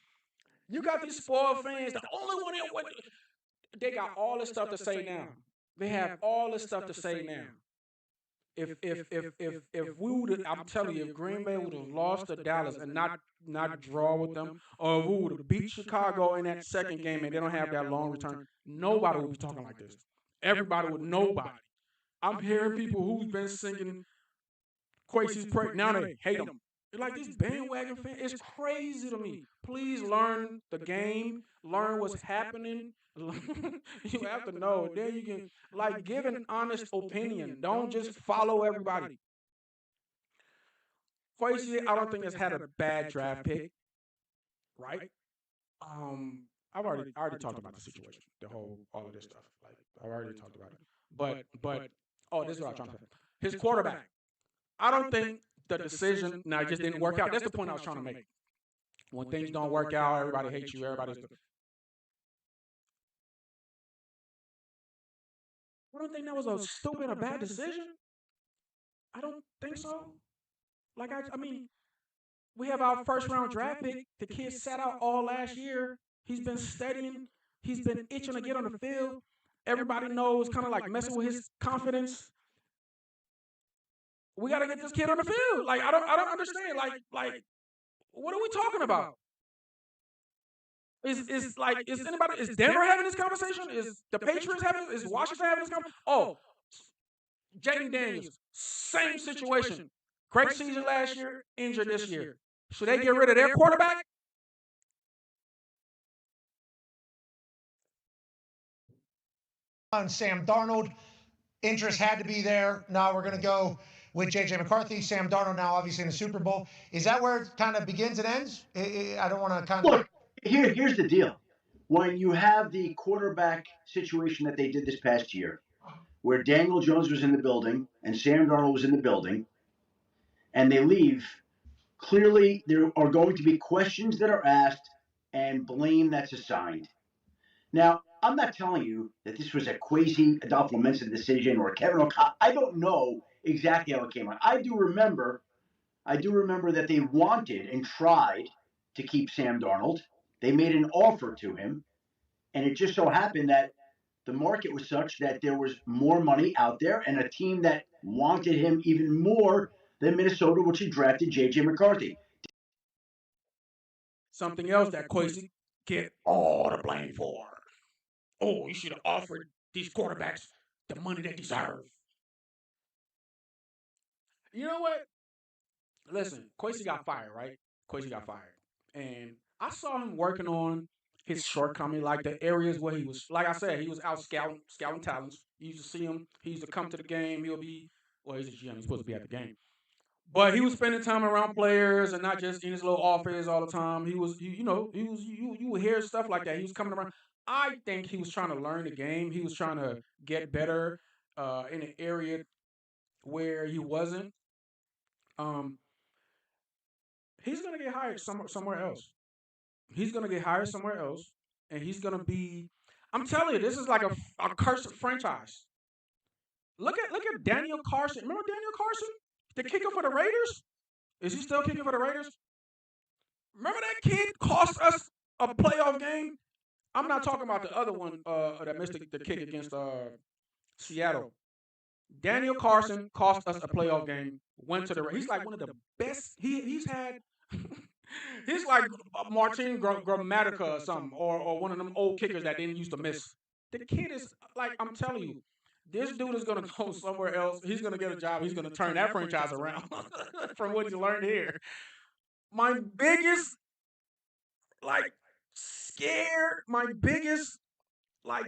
You got these spoiled fans. The only one they got all this stuff to say now. They have all this stuff to say now. If we would, I'm telling you, if Green Bay would have lost to Dallas and not draw with them, or if we would have beat Chicago in that second game and they don't have that long return, nobody would be talking like this. Everybody would nobody. I'm hearing people who's been singing Kwesi's praise. Now they hate him. It's like these bandwagon fans. It's crazy to me. Please learn the game. Learn what's happening. You have to know. Then you can give an honest opinion. Don't just follow everybody. Kwesi, I don't think has had a bad draft pick, right? I already talked about the situation, all of this stuff. Like I already talked about it. But oh, this is what I'm trying to say. His quarterback. I don't think the decision now it just didn't work out. That's the point I was trying to make. When things don't work out, everybody hates you. I don't think that was a stupid or bad decision. I don't think so. I mean, we have our first round draft pick. The kid sat out all last year. He's been studying. He's been itching to get on the field. Everybody knows, kind of like messing with his confidence. We got to get this kid on the field. I don't understand. What are we talking about? Is Denver having this conversation? Is the Patriots having? Is Washington having this conversation? Oh, Jaden Daniels, same situation. Great season last year, injured this year. Should they get rid of their quarterback? On Sam Darnold, interest had to be there. Now we're going to go with J.J. McCarthy. Sam Darnold now obviously in the Super Bowl. Is that where it kind of begins and ends? I don't want to kind of. look, here's the deal. When you have the quarterback situation that they did this past year, where Daniel Jones was in the building and Sam Darnold was in the building, and they leave, clearly there are going to be questions that are asked and blame that's assigned. Now, I'm not telling you that this was a Kwesi Adolfo Mensah decision or Kevin O'Connell. I don't know exactly how it came out. I do remember that they wanted and tried to keep Sam Darnold. They made an offer to him, and it just so happened that the market was such that there was more money out there and a team that wanted him even more than Minnesota, which had drafted J.J. McCarthy. Something else that Kwesi get all the blame for. Oh, you should have offered these quarterbacks the money they deserve. You know what? Listen, Kwesi got fired, right? Kwesi got fired. And I saw him working on his shortcoming, like the areas where he was, like I said, he was out scouting talents. You used to see him. He used to come to the game. He's a GM. He's supposed to be at the game. But he was spending time around players and not just in his little office all the time. You would hear stuff like that. He was coming around. I think he was trying to learn the game. He was trying to get better in an area where he wasn't. Um, he's gonna get hired somewhere else. He's gonna get hired somewhere else, and he's gonna be. I'm telling you, this is like a cursed franchise. Look at Daniel Carson. Remember Daniel Carson, the kicker for the Raiders? Is he still kicking for the Raiders? Remember that kid cost us a playoff game? I'm not talking about the other one that missed the kick against Seattle. Daniel Carson cost us a playoff game. Went to the. He's like one of the best. He's had. He's like Martin Grammatica or something, or one of them old kickers that didn't used to miss. The kid is like, I'm telling you, this dude is gonna go somewhere else. He's gonna get a job. He's gonna turn that franchise around from what he learned here. My biggest like scared, my biggest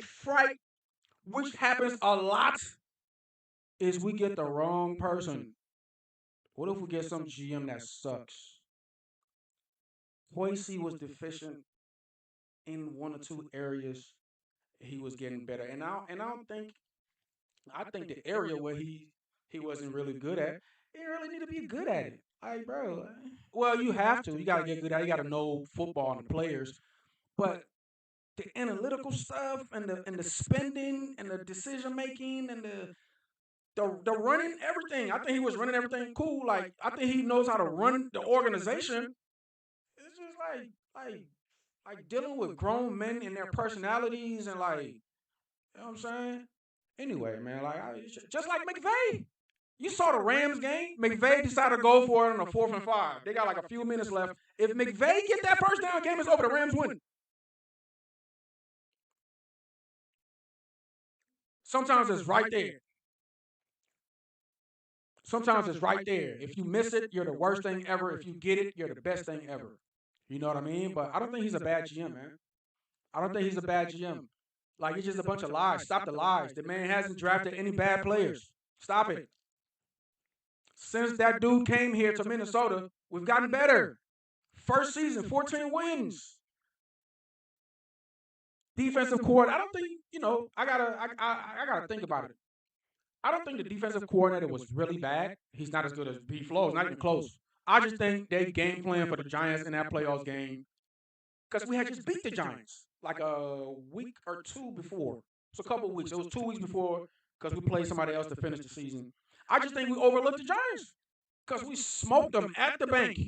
fright, which happens a lot, is we get the wrong person. What if we get some GM that sucks? Kwesi was deficient in one or two areas. He was getting better, and I don't think I think the area where he wasn't really good at, he really need to be good at it. Like, bro, well, you have to. You got to get good at it. You got to know football and the players. But the analytical stuff and the spending and the decision making and the running everything. I think he was running everything cool. Like, I think he knows how to run the organization. It's just like dealing with grown men and their personalities and like, you know what I'm saying? Anyway, man, just like McVay. You saw the Rams game. McVay decided to go for it on a 4th and 5. They got like a few minutes left. If McVay get that first down, game is over. The Rams win. Sometimes it's right there. Sometimes it's right there. If you miss it, you're the worst thing ever. If you get it, you're the best thing ever. You know what I mean? But I don't think he's a bad GM, man. I don't think he's a bad GM. Like, it's just a bunch of lies. Stop the lies. The man hasn't drafted any bad players. Stop it. Since that dude came here to Minnesota, we've gotten better. First season, 14 wins. Defensive coordinator. I don't think, I gotta think about it. I don't think the defensive coordinator was really bad. He's not as good as B. Flows, not even close. I just think they game plan for the Giants in that playoffs game because we had just beat the Giants like a week or two before. It's a couple of weeks. It was 2 weeks before because we played somebody else to finish the season. I just think we overlooked the Giants because we smoked them at the bank.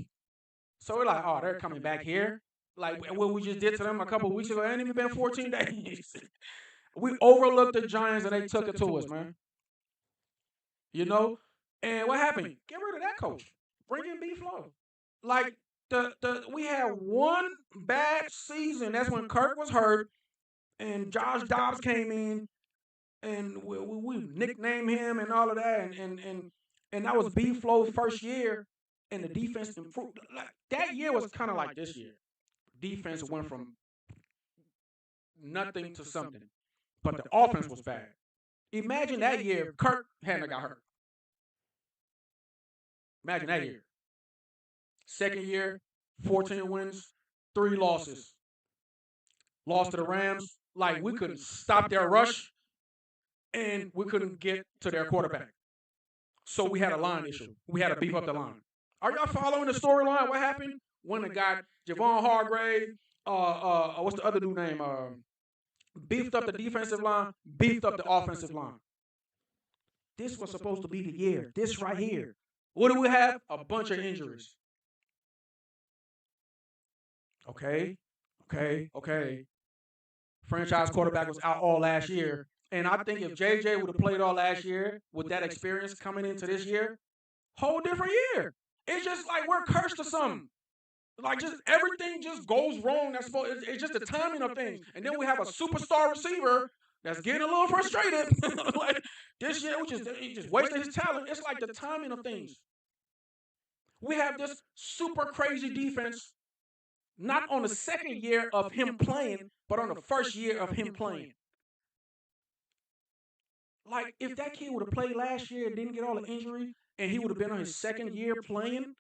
So we're like, oh, they're coming back here. Like what we just did to them a couple of weeks ago. It ain't even been 14 days. We overlooked the Giants and they took it to us, man. You know? And what happened? Get rid of that coach. Bring in B. Flow. Like we had one bad season. That's when Kirk was hurt and Josh Dobbs came in and we nicknamed him and all of that. And that was B. Flow's first year and the defense improved. Like, that year was kind of like this year. Defense went from nothing to something. But the offense was bad. Imagine that year Kirk hadn't got hurt. Imagine that year. Second year, 14 wins, 3 losses. Lost to the Rams. Like, we couldn't stop their rush, and we couldn't get to their quarterback. So we had a line issue. We had to beef up the line. Are y'all following the storyline? What happened? When it got Javon Hargrave, what's the other dude name? Beefed up the defensive line, beefed up the offensive line. This was supposed to be the year. This right here. What do we have? A bunch of injuries. Okay. Franchise quarterback was out all last year. And I think if JJ would have played all last year with that experience coming into this year, whole different year. It's just like we're cursed or something. Like, just everything just goes wrong. It's just the timing of things. And then we have a superstar receiver that's getting a little frustrated. Like, this year, he just wasted his talent. It's like the timing of things. We have this super crazy defense, not on the second year of him playing, but on the first year of him playing. Like, if that kid would have played last year and didn't get all the injury, and he would have been on his second year playing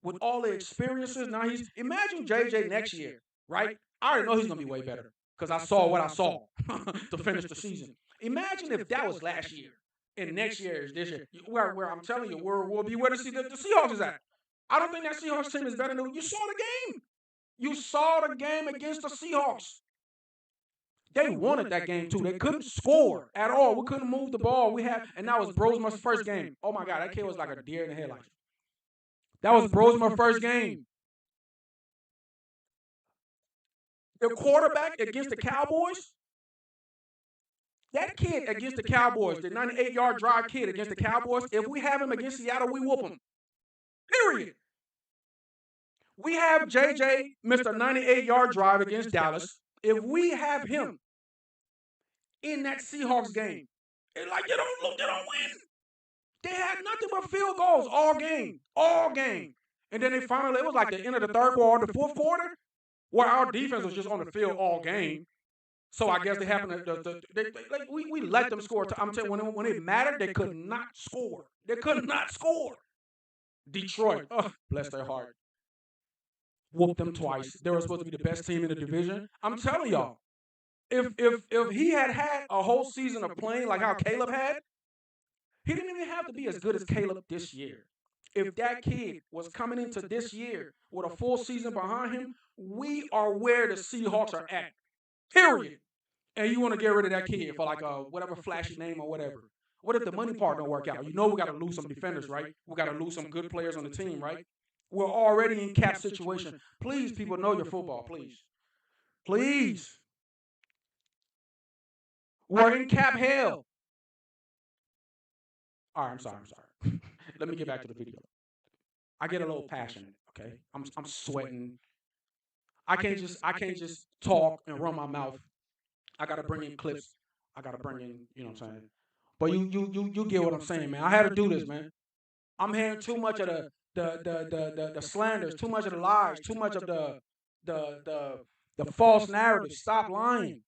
with all the experiences, now imagine JJ next year, right? I already know he's going to be way better because I saw what I saw to finish the season. Imagine if that was last year and next year is this year, where I'm telling you, we'll be where the Seahawks is at. I don't think that Seahawks team is better than you saw the game. You saw the game against the Seahawks. They wanted that game too. They couldn't score at all. We couldn't move the ball. And that was Brosmer's first game. Oh my God, that kid was like a deer in the headlights. That was Brosmer's first game. The quarterback against the Cowboys, that kid against the Cowboys, the 98-yard drive kid against the Cowboys, if we have him against Seattle, we whoop him. Period. We have JJ, Mr. 98-yard drive against Dallas. If we have him in that Seahawks game, it's like they don't win. They had nothing but field goals all game. And then it was like the end of the third quarter, the fourth quarter. where our defense was just on the field all game. So I guess they happened to like we let them score. I'm telling you, when it mattered, they could not score. They could not score. Detroit, oh, bless their heart, whooped them twice. They were supposed to be the best team in the division. I'm telling y'all, if he had a whole season of playing like how Caleb had, he didn't even have to be as good as Caleb this year. If that kid was coming into this year with a full season behind him, we are where the Seahawks are at. Period. And you want to get rid of that kid for like a whatever flashy name or whatever. What if the money part don't work out? You know we got to lose some defenders, right? We got to lose some good players on the team, right? We're already in cap situation. Please, people, know your football, please. Please. We're in cap hell. All right, I'm sorry. Let me get back to the video. I get a little passionate, okay? I'm sweating. I can't just talk and run my mouth. I gotta bring in clips. I gotta bring in, you know what I'm saying? But you get what I'm saying, man. I had to do this, man. I'm hearing too much of the slanders, too much of the lies, too much of the false narrative. Stop lying.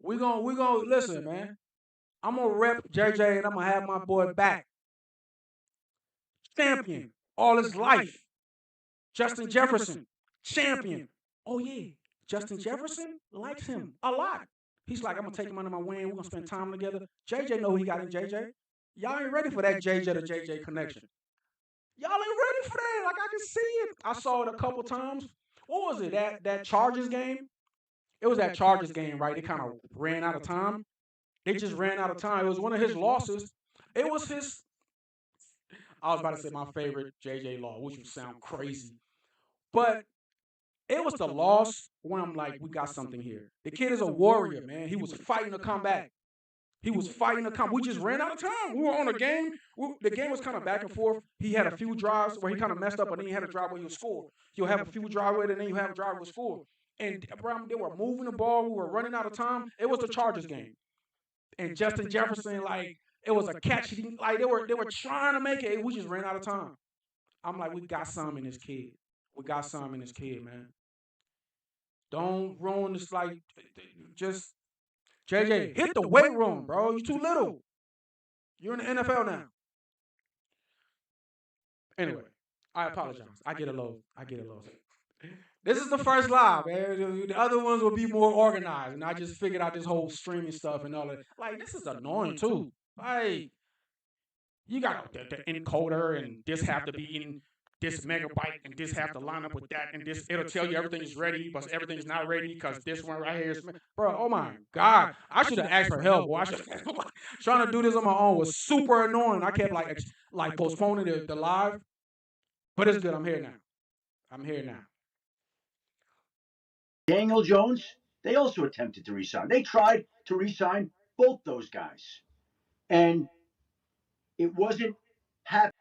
We gonna listen, man. I'm gonna rep JJ and I'm gonna have my boy back. Champion all his life. Justin Jefferson, champion. Oh yeah, Justin Jefferson likes him a lot. He's like, I'm gonna take him under my wing. We're gonna spend time together. JJ know he got in JJ. Y'all ain't ready for that JJ to JJ connection. Y'all ain't ready for that. Like I can see it. I saw it a couple times. What was it? That Chargers game? It was that Chargers game, right? They kind of ran out of time. They just ran out of time. It was one of his losses. It was his. I was about to say my favorite JJ law, which would sound crazy. But it was the loss when I'm like, we got something here. The kid is a warrior, man. He was fighting to come back. He was fighting to come. We just ran out of time. We were on a game. The game was kind of back and forth. He had a few drives where he kind of messed up, but then he had a drive where he would score. You'll have a few drives with it, and then you have a drive where he score. And they were moving the ball. We were running out of time. It was the Chargers game. And Justin Jefferson, like, it was a catch. Like they were trying to make it. We just ran out of time. I'm like, we got some in this kid. We got some in this kid, man. Don't ruin this. Like, just JJ, hit the weight room, bro. You're too little. You're in the NFL now. Anyway, I apologize. I get a little. This is the first live, man. The other ones will be more organized, and I just figured out this whole streaming stuff and all that. Like, this is annoying too. Like, you got the encoder, and this have to be in this megabyte, and this have to line up with that, and this it'll tell you everything is ready, but everything is not ready because this one right here is, bro. Oh my God, I should have asked for help. Boy. I should trying to do this on my own was super annoying. I kept like postponing the live, but it's good. I'm here now. Daniel Jones, they also attempted to resign. They tried to resign both those guys, and it wasn't happening.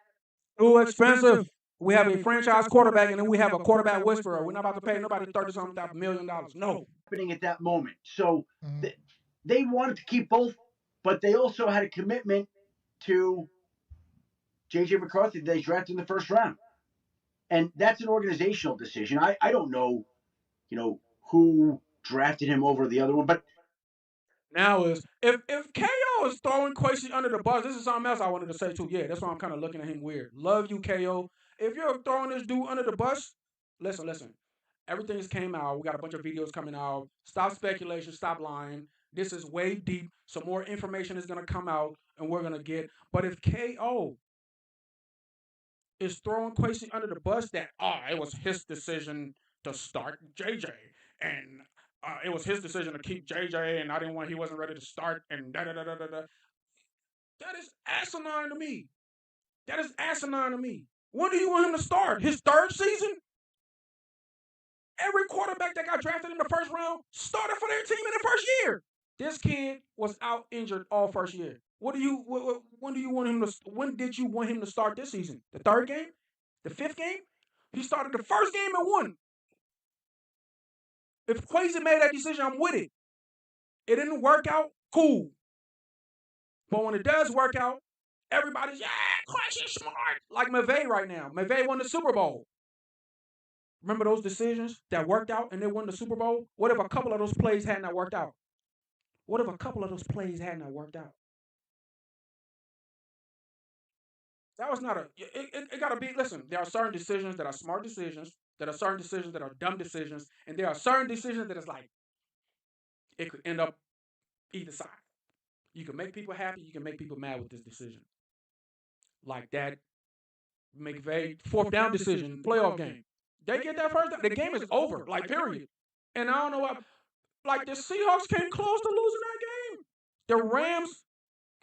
Too expensive. We have a franchise quarterback, and then we have a quarterback whisperer. We're not about to pay nobody $30-something million. No. Happening at that moment. So they wanted to keep both, but they also had a commitment to J.J. McCarthy that they drafted in the first round. And that's an organizational decision. I don't know, who drafted him over the other one, but now is if KO is throwing Kwesi under the bus, this is something else I wanted to say too. Yeah, that's why I'm kind of looking at him weird. Love you, KO. If you're throwing this dude under the bus, listen. Everything's came out. We got a bunch of videos coming out. Stop speculation. Stop lying. This is way deep. Some more information is gonna come out, and we're gonna get. But if KO is throwing Kwesi under the bus, that it was his decision to start JJ, and it was his decision to keep JJ, and he wasn't ready to start, and da da da da da. That is asinine to me. When do you want him to start? His third season? Every quarterback that got drafted in the first round started for their team in the first year. This kid was out injured all first year. When did you want him to? When did you want him to start this season? The third game? The fifth game? He started the first game and won. If Kwesi made that decision, I'm with it. It didn't work out, cool. But when it does work out, everybody's, Kwesi's smart. Like McVay right now. McVay won the Super Bowl. Remember those decisions that worked out and they won the Super Bowl? What if a couple of those plays had not worked out? What if a couple of those plays had not worked out? That was not a. It got to be. Listen, there are certain decisions that are smart decisions. There are certain decisions that are dumb decisions, and there are certain decisions that is like it could end up either side. You can make people happy. You can make people mad with this decision. Like that McVay fourth down decision, playoff game. They get that first down. The game is over. Like period. And I don't know why. Like the Seahawks came close to losing that game. The Rams.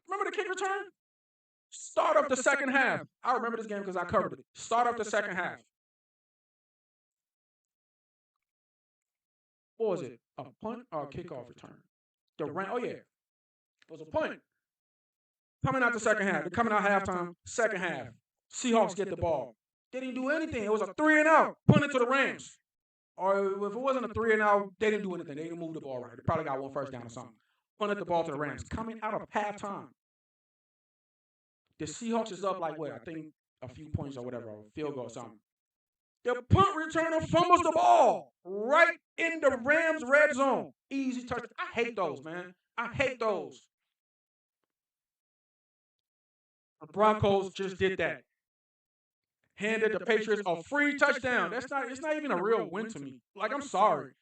Remember the kick return? Start up the second half. I remember this game because I covered it. Start up the second half. What was it? A punt or a kickoff return? Oh yeah, it was a punt. Coming out the second half. They're coming out halftime. Second half. Seahawks get the ball. They didn't do anything. It was a 3-and-out. Punt it to the Rams. Or if it wasn't a 3-and-out, they didn't do anything. They didn't move the ball right. They probably got one first down or something. Punted the ball to the Rams. Coming out of halftime. The Seahawks is up like what? I think a few points or whatever, a field goal or something. The punt returner fumbles the ball right in the Rams' red zone. Easy touch. I hate those, man. I hate those. The Broncos just did that. Handed the Patriots a free touchdown. It's not even a real win to me. Like, I'm sorry.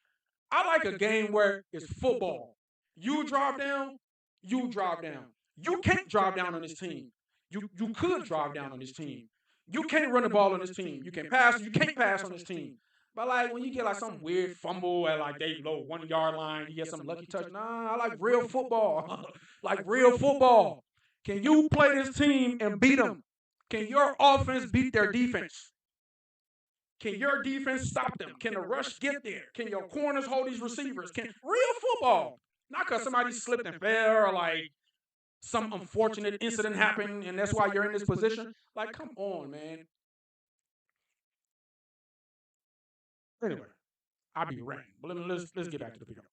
I like a game where it's football. You drive down, you drive down. You can't drive down on this team. You could drive down on this team. You can't run the ball on this team. You can pass, you can't pass on this team. But like when you get like some weird fumble at like they low 1 yard line, you get some lucky touch. Nah, I like real football. Like real football. Can you play this team and beat them? Can your offense beat their defense? Can your defense stop them? Can the rush get there? Can your corners hold these receivers? Can real football? Not because somebody slipped and fell or like some unfortunate incident happened and that's why you're in this position. Like, come on, man. Anyway, I'll be ranting. But let's get back to the pickup.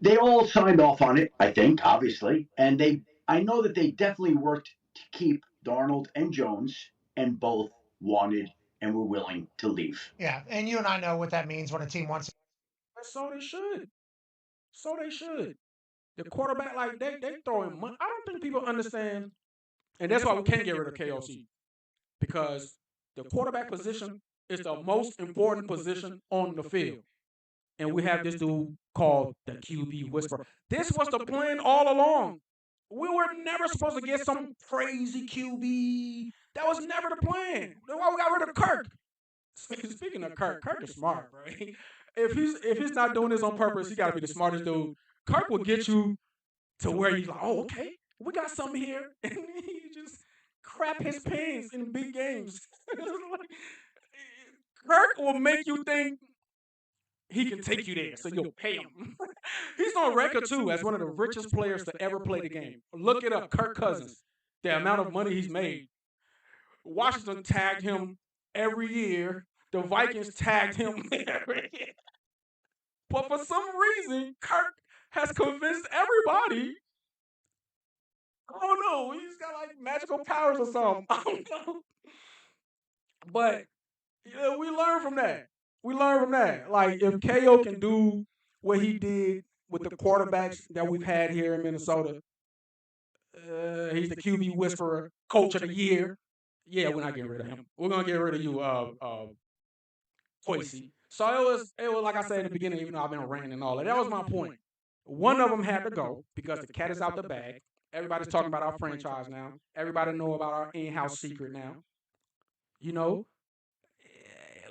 They all signed off on it, I think, obviously, and I know that they definitely worked to keep Darnold and Jones, and both wanted and were willing to leave. Yeah, and you and I know what that means when a team wants. So they should. So they should. The quarterback, like they throwing money. I don't think people understand, and that's why we can't get rid of KOC because the quarterback position is the most important position on the field. And we have this dude called the QB whisperer. This was the plan all along. We were never supposed to get some crazy QB. That was never the plan. That's why we got rid of Kirk. Speaking of Kirk, Kirk is smart, bro. If he's not doing this on purpose, he got to be the smartest dude. Kirk will get you to where you're like, oh, okay, we got something here. And he just crap his pants in big games. Kirk will make you think he can take you there, so you'll pay him. He's on record, too, as one of the richest players to ever play the game. Look it up, Kirk Cousins, the amount of money he's made. Washington tagged him every year. The Vikings tagged him every year. But for some reason, Kirk has convinced everybody. I don't know. He's got like magical powers or something. I don't know. But yeah, we learn from that. We learn from that. Like if KO can do what he did with the quarterbacks that we've had here in Minnesota, he's the QB whisperer, coach of the year. Yeah, we're not getting rid of him. We're gonna get rid of you, Kwesi. So it was like I said in the beginning, even though I've been ranting and all that. That was my point. One of them had to go because the cat is out the bag. Everybody's talking about our franchise now. Everybody know about our in-house secret now. You know,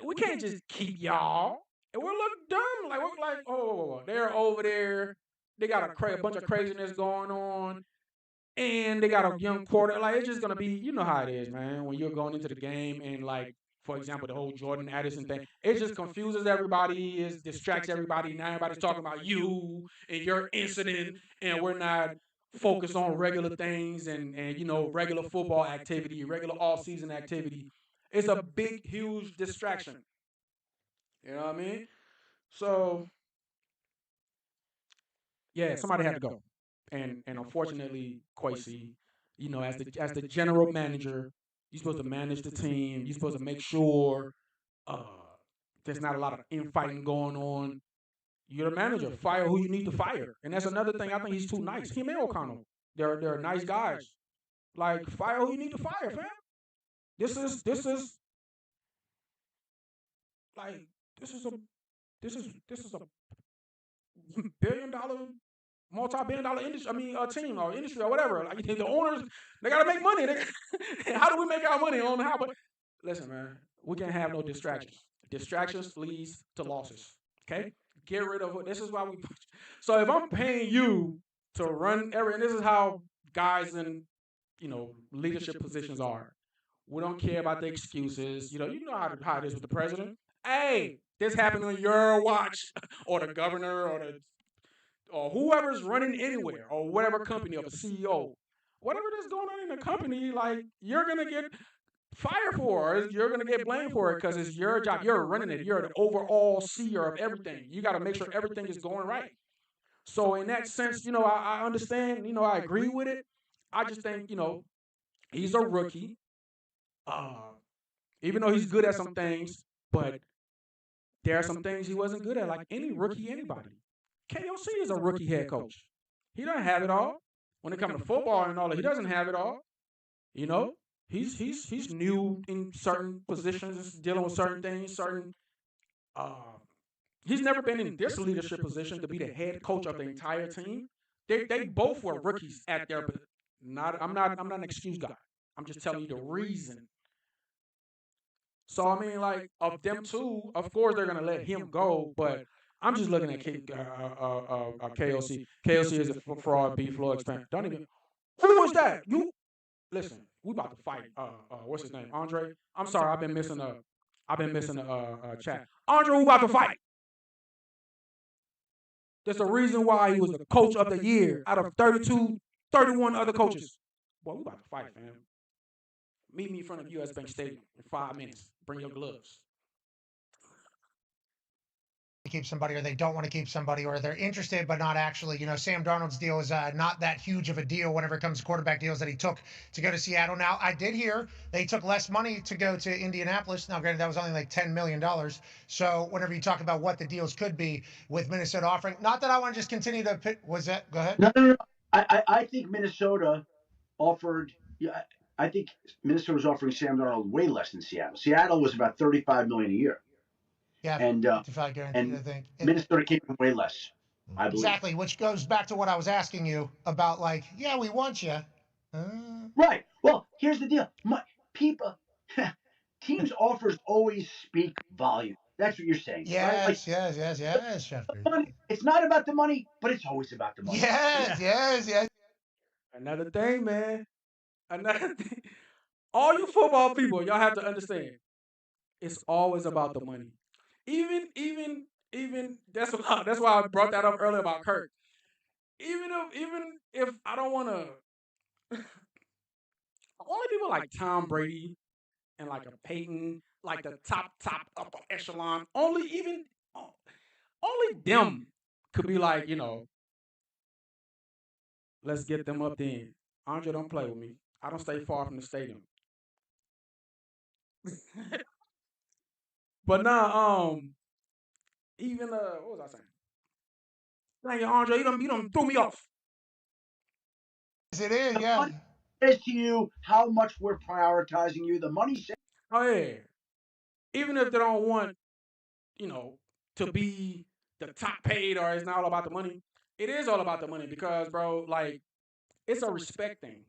we can't just keep y'all. And we look dumb. Like we're like, oh, they're over there. They got a bunch of craziness going on. And they got a young quarter. Like, it's just going to be, you know how it is, man. When you're going into the game and, like, for example, the whole Jordan Addison thing, it just confuses everybody, it distracts everybody. Now everybody's talking about you and your incident, and we're not focused on regular things and you know, regular football activity, regular off-season activity. It's a big, huge distraction. You know what I mean? So, yeah, somebody had to go. And unfortunately, Kwesi, you know, as the general manager, you're supposed to manage the team. You're supposed to make sure Uh, there's not a lot of infighting going on. You're the manager. Fire who you need to fire. And that's another thing. I think he's too nice. Him and O'Connell, they're nice guys. Like fire who you need to fire, fam. This is like this is a this is a billion-dollar, multi-billion-dollar industry. I mean, team or industry or whatever. Like the owners, they gotta make money. How do we make our money on how? But listen, man, we can't have no distractions. Distractions leads to losses. Okay, get rid of it. This is why we. So if I'm paying you to run and this is how guys in leadership positions are. We don't care about the excuses. You know how it is with the president. Hey, this happened on your watch, or the governor, or whoever's running anywhere, or whatever company of a CEO, whatever that's going on in the company, like you're gonna get fired for, or you're gonna get blamed for it because it's your job. You're running it. You're the overall seer of everything. You got to make sure everything is going right. So in that sense, I understand. I agree with it. I just think he's a rookie. Uh, Even though he's good at some things, but there are some things he wasn't good at, like any rookie, anybody. KOC is a rookie head coach. He doesn't have it all. When it comes to football and all that, he doesn't have it all. You know, he's new in certain positions, dealing with certain things, certain. Uh, he's never been in this leadership position to be the head coach of the entire team. They both were rookies at their. I'm not an excuse guy. I'm just telling you the reason. So I mean, like of them two, of course they're gonna let him go. But I'm just looking at KOC. KOC is a fraud, B Floyd fan. Don't even. Who was that? You listen. We about to fight. What's his name? Andre. I'm sorry. I've been missing a chat. Andre, we about to fight. There's a reason why he was the coach of the year out of 32, 31 other coaches. Boy, we about to fight, fam. Meet me in front of US Bank Stadium in 5 minutes. Bring your gloves. Keep somebody, or they don't want to keep somebody, or they're interested but not actually. Sam Darnold's deal is not that huge of a deal whenever it comes to quarterback deals that he took to go to Seattle. Now, I did hear they took less money to go to Indianapolis. Now, granted, that was only like $10 million. So whenever you talk about what the deals could be with Minnesota offering, not that I want to just continue to pit, was that, go ahead. No. I think Minnesota offered. Yeah, I think Minnesota was offering Sam Darnold way less than Seattle. Seattle was about $35 million a year. Yeah, and guaranteed, and I think. Minnesota came in way less, I believe. Exactly, which goes back to what I was asking you about, like, yeah, we want you. Right. Well, here's the deal. People, teams' offers always speak volume. That's what you're saying. Yes, right? Like, yes, Shepard. It's not about the money, but it's always about the money. Yes. Another thing, man. Another thing. All you football people, y'all have to understand. It's always about the money. Even that's why I brought that up earlier about Kirk. Even if I don't want to, only people like Tom Brady and like a Peyton, like the top upper echelon, only them could be like, let's get them up then. Andre, don't play with me. I don't stay far from the stadium. But now, even what was I saying? Dang it, Andre, you done threw me off. Yes, it is, The yeah. money says to you how much we're prioritizing you. The money says. Oh yeah. Even if they don't want, to be the top paid or it's not all about the money, it is all about the money because, bro, like it's a respect thing.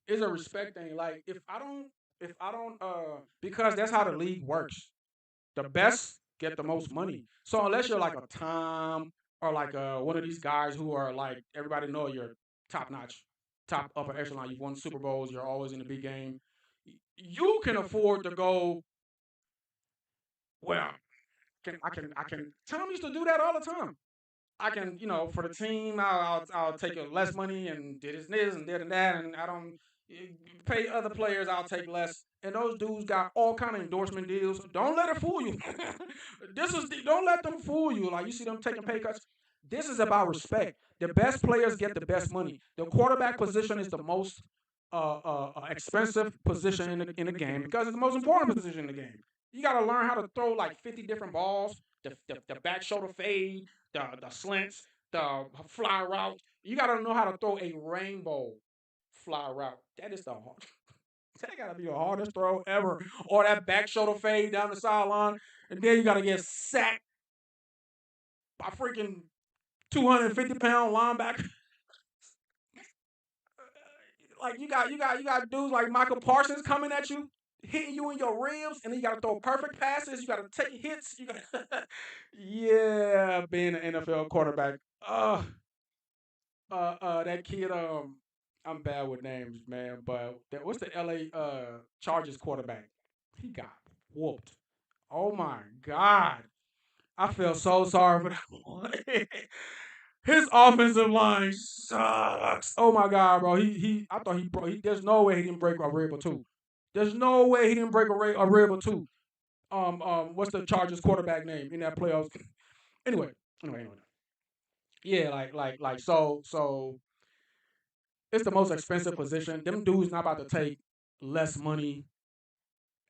It's a respect thing. Like if I don't, because that's how the league works. The best get the most money. So unless you're like a Tom or like one of these guys who are like everybody know you're top notch, top upper echelon. You've won Super Bowls. You're always in the big game. You can afford to go. Well, I can. Tom used to do that all the time. I can, for the team, I'll take less money and did this and did that, and I don't pay other players. I'll take less. And those dudes got all kind of endorsement deals. Don't let it fool you. Don't let them fool you. Like you see them taking pay cuts. This is about respect. The best players get the best money. The quarterback position is the most expensive position in the game because it's the most important position in the game. You got to learn how to throw like 50 different balls, the back shoulder fade, the slants, the fly route. You got to know how to throw a rainbow fly route. That is the hard. That got to be the hardest throw ever. Or that back shoulder fade down the sideline, and then you got to get sacked by freaking 250-pound linebacker. Like you got dudes like Michael Parsons coming at you, hitting you in your ribs, and then you got to throw perfect passes. You got to take hits. You got, yeah, being an NFL quarterback. That kid. I'm bad with names, man. But what's the LA Chargers quarterback? He got whooped. Oh my God. I feel so sorry for that boy. His offensive line sucks. Oh my God, bro. I thought he broke. There's no way he didn't break a rib or two. There's no way he didn't break a rib or two. What's the Chargers quarterback name in that playoffs? Anyway. Yeah, so it's the most expensive position. Them dudes not about to take less money,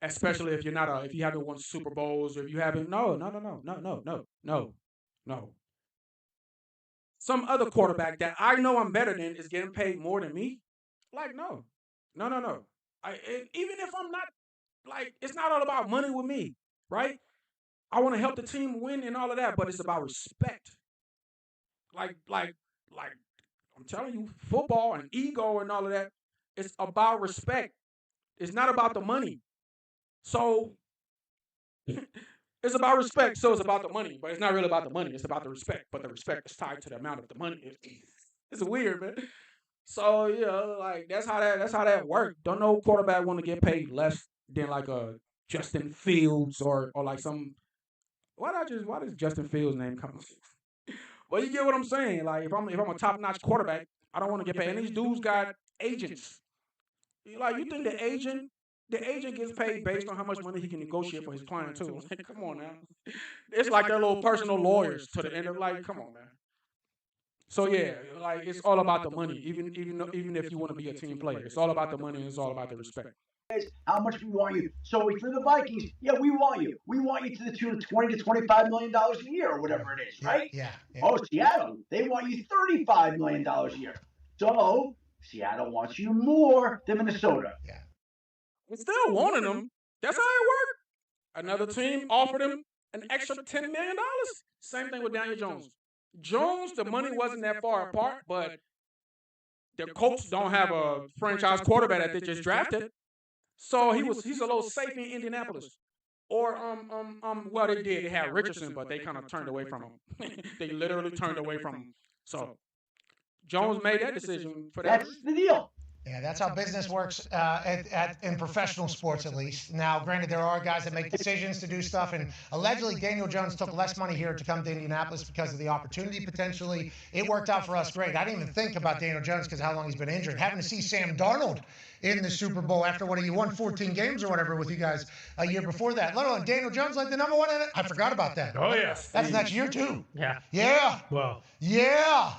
especially if if you haven't won Super Bowls or if you haven't. No. Some other quarterback that I know I'm better than is getting paid more than me. Like, no. Even if I'm not, like, it's not all about money with me, right? I want to help the team win and all of that, but it's about respect. Like, I'm telling you, football and ego and all of that, it's about respect. It's not about the money. So it's about respect. So it's about the money, but it's not really about the money. It's about the respect. But the respect is tied to the amount of the money. It's weird, man. So like that's how that works. Don't no quarterback want to get paid less than like a Justin Fields or like some. Why does Justin Fields name come? Well, you get what I'm saying. Like if I'm a top notch quarterback, I don't want to get paid. And these dudes got agents. Like you think the agent gets paid based on how much money he can negotiate for his client too. Like, come on now. It's like their little personal lawyers to the end of like, come on, man. So yeah, like it's all about the money. Even if you want to be a team player, it's all about the money and it's all about the respect. How much we want you. So for the Vikings, yeah, we want you. We want you to the tune of $20 to $25 million a year or whatever it is, right? Yeah. Oh, Seattle, they want you $35 million a year. So Seattle wants you more than Minnesota. Yeah. It's still wanting them. That's how it worked. Another team offered him an extra $10 million. Same thing with Daniel Jones. The money wasn't that far apart, but the Colts don't have a franchise quarterback that they just drafted. So he's a little safe in Indianapolis. Or well they did. They had Richardson, but they kind of turned away from him. They literally turned away from him. So Jones made that decision for that. That's the deal. Yeah, that's how business works in professional sports, at least. Now, granted, there are guys that make decisions to do stuff, and allegedly Daniel Jones took less money here to come to Indianapolis because of the opportunity, potentially. It worked out for us great. I didn't even think about Daniel Jones because how long he's been injured. Having to see Sam Darnold in the Super Bowl after he won 14 games or whatever with you guys a year before that. Let alone Daniel Jones like the number one. I forgot about that. Oh, yes. That's next year, too. Yeah. Yeah. Well. Yeah.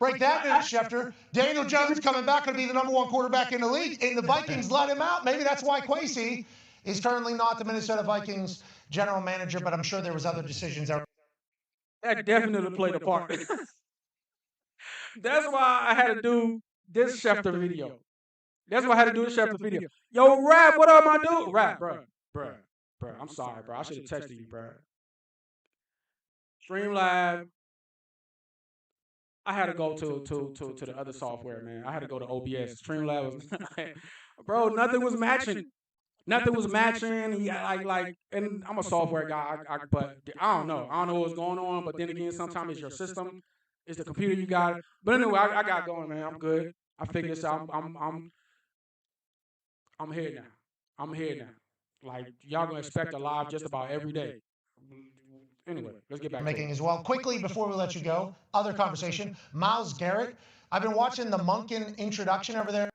Break that news, Schefter. Daniel Jones coming back to be the number one quarterback in the league, and the Vikings let him out. Maybe that's why Kwesi is currently not the Minnesota Vikings general manager, but I'm sure there was other decisions out. That definitely played a part. That's why I had to do this Schefter video. That's why I had to do this Schefter video. Yo, Rap, what up, my dude? Rap, bro. I'm sorry, bro. I should have texted you, bro. Stream Live. I had to go to the other software, man. I had to go to OBS. Streamlabs was, bro, nothing was matching. Nothing was matching. And I'm a software guy, but I don't know. I don't know what's going on. But then again, sometimes it's your system, it's the computer you got. But anyway, I got going, man. I'm good. I figured this out. I'm here now. I'm here now. Like y'all gonna expect a live just about every day. Anyway, let's get back making to it. as well. Quickly before we let you go, other conversation. Myles Garrett. I've been watching the Monken introduction over there.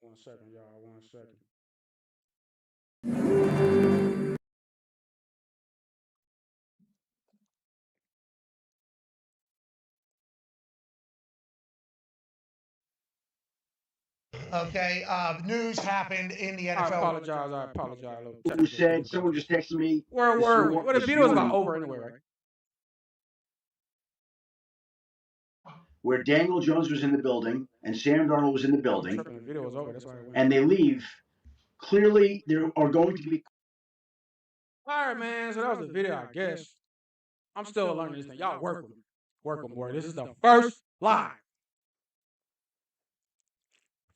One second, y'all. 1 second. Okay, news happened in the NFL. I apologize. A little Who technical said someone difficulty. just texted me Where were we? Well, the this video's about morning over anyway, right? where Daniel Jones was in the building and Sam Darnold was in the I'm building, tripping. The video was over. That's why I went. and they leave. Clearly, there are going to be. All right, man. So that was the video, I guess. I'm still learning this thing. Y'all work with me. Work with me, boy. This is the first live.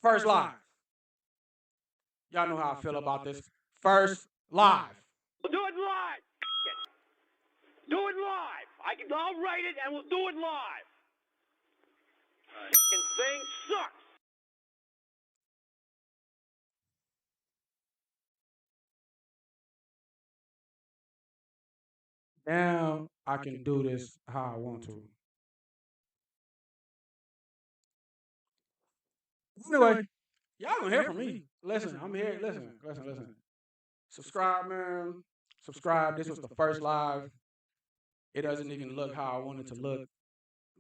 First live. Y'all know how I feel about this. First live. We'll do it live. Do it live. I'll write it and we'll do it live. Fucking thing sucks. Now I can do this how I want to. Anyway, y'all gonna hear from me. Listen, I'm here. Listen. Subscribe, man. Subscribe. This was the first live. It doesn't even look how I wanted to look,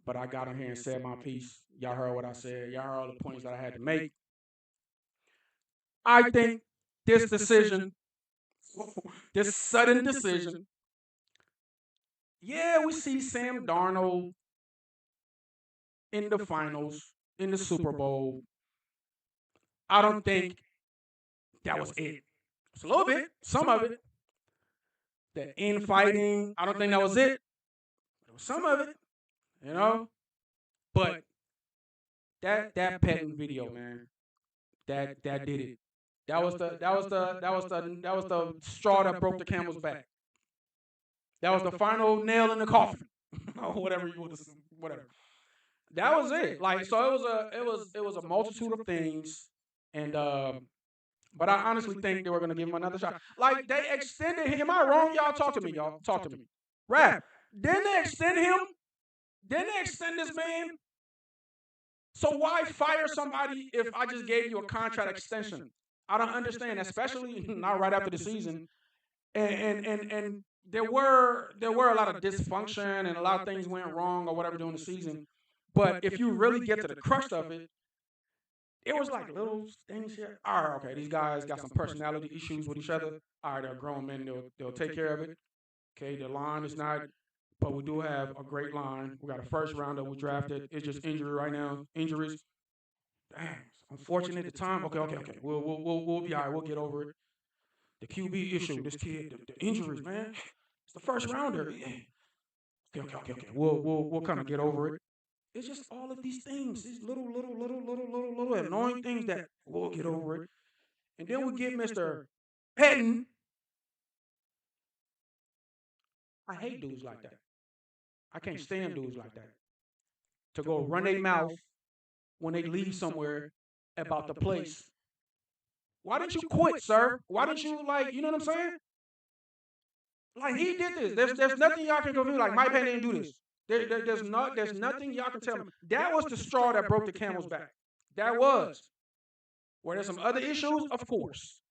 but I got on here and said my piece. Y'all heard what I said. Y'all heard all the points that I had to make. I think this decision, this sudden decision, yeah, we see Sam Darnold in the finals, in the Super Bowl. I don't think that was it. It's a little bit, some of it. The infighting, I don't think that was it. There was some of it, you know. But that petting video, man, that did it. That was the straw that broke the camel's back. That was the final nail in the coffin, or whatever you want to say, whatever. That was it. Like, so it was a multitude of things, and but I honestly think they were gonna give him another shot. Like, they extended him. Am I wrong, y'all? Talk to me, y'all. Talk to me. Rap. Then they extend him. Then they extend this man. So why fire somebody if I just gave you a contract extension? I don't understand, especially not right after the season. And there were a lot of dysfunction and a lot of things went wrong or whatever during the season. But if you really get to the crux of it, it was like little things here. All right, okay, these guys got some personality issues with each other. All right, they're grown men. They'll take care of it. Okay, the line is not, but we do have a great line. We got a first rounder we drafted. It's just injury right now. Injuries. Damn, unfortunate at the time. Okay. We'll be all right. We'll get over it. The QB issue. This kid, the injuries, man. It's the first rounder. Yeah. Okay. We'll kind of get over it. It's just all of these things, these little annoying things that we'll get over it. And then we get Mr. Pettin. I hate dudes like that. I can't stand dudes like that. To go run their mouth when they leave somewhere about the place. Why didn't you quit, sir? Why didn't you, like, you know what I'm saying? Like, he did this. There's nothing y'all can go do. Like, Mike Pettin didn't do this. There's nothing y'all can tell me. That was the straw that broke the camel's back. That was. Were there some other issues? Of course.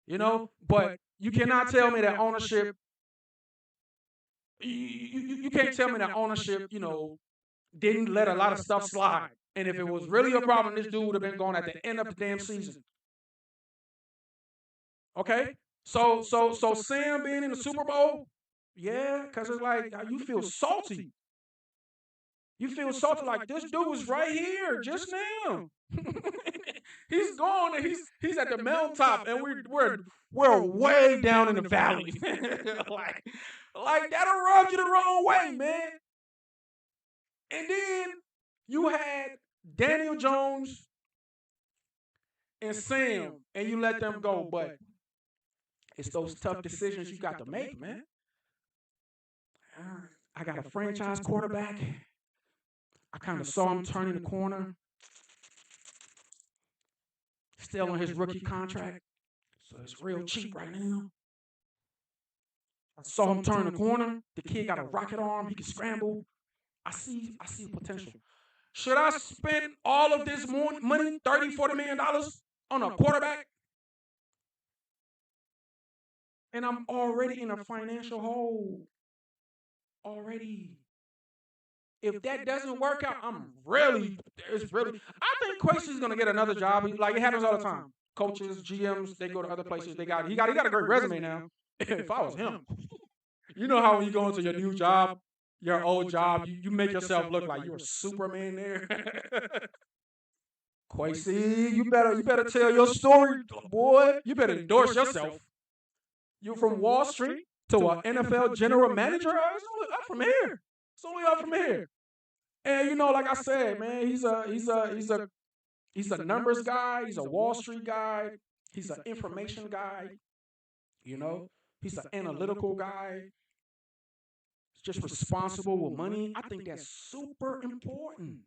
You know, but you cannot tell me that ownership, you can't tell me that ownership, didn't let a lot of stuff slide. And if it was really a problem, this dude would have been gone at the end of the damn season. Okay? So Sam being in the Super Bowl, yeah, because it's like you feel salty. You feel salty like this dude was right here just now. He's gone and he's at the mountaintop and we're way down in the valley. like that'll rub you the wrong way, man. And then you had Daniel Jones and Sam, and you let them go, but it's those tough decisions you got to make, man. I got a franchise quarterback. I kind of saw him turning the corner. Still on his rookie contract, so it's real cheap right now. I saw him turn the corner. The kid got a rocket arm. He can scramble. I see potential. Should I spend all of this money, $30-40 million on a quarterback? And I'm already in a financial hole. Already. if that doesn't work out, I think Kwesi's gonna get another job. Like it happens all the time. Coaches, GMs, they go to other places. He got a great resume now. If I was him, you know how when you go into your new job, your old job, you make yourself look like you're Superman there. Kwesi, you better tell your story, boy. You better endorse yourself. You're from Wall Street to an NFL general manager. It's only up from here. It's only up from here. And like I said, man, he's a numbers guy. He's a Wall Street guy. He's an information guy. He's an analytical guy. He's just responsible with money. I think that's super important.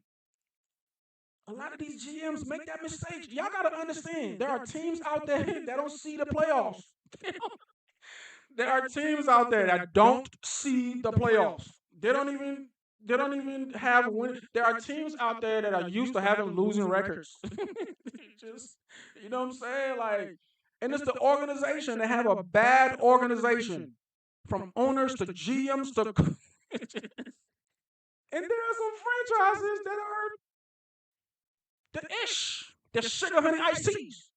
A lot of these GMs make that mistake. Y'all gotta understand. There are teams out there that don't see the playoffs. There are teams out there that don't see the playoffs. They don't even have win. There are teams out there that are used to having losing records. Just what I'm saying? Like, and it's the organization. They have a bad organization. From owners to GMs to and there are some franchises that are the sugar honey iced teas.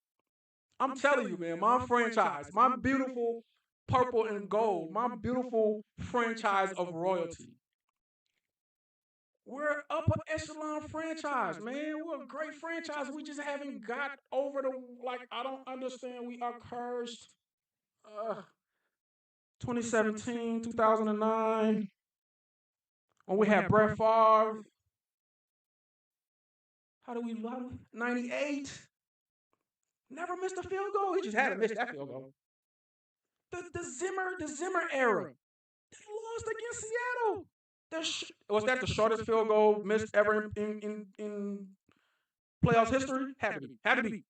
I'm telling you, man, my franchise, my beautiful purple and gold, my beautiful franchise of royalty. We're an upper echelon franchise, man. We're a great franchise. We just haven't got over I don't understand. We are cursed. 2017, 2009, when we had Brett Favre. How do we 98? Never missed a field goal. He just had to miss that field goal. The Zimmer era. They lost against Seattle. Was that the shortest field goal missed ever in playoffs history? Had to be.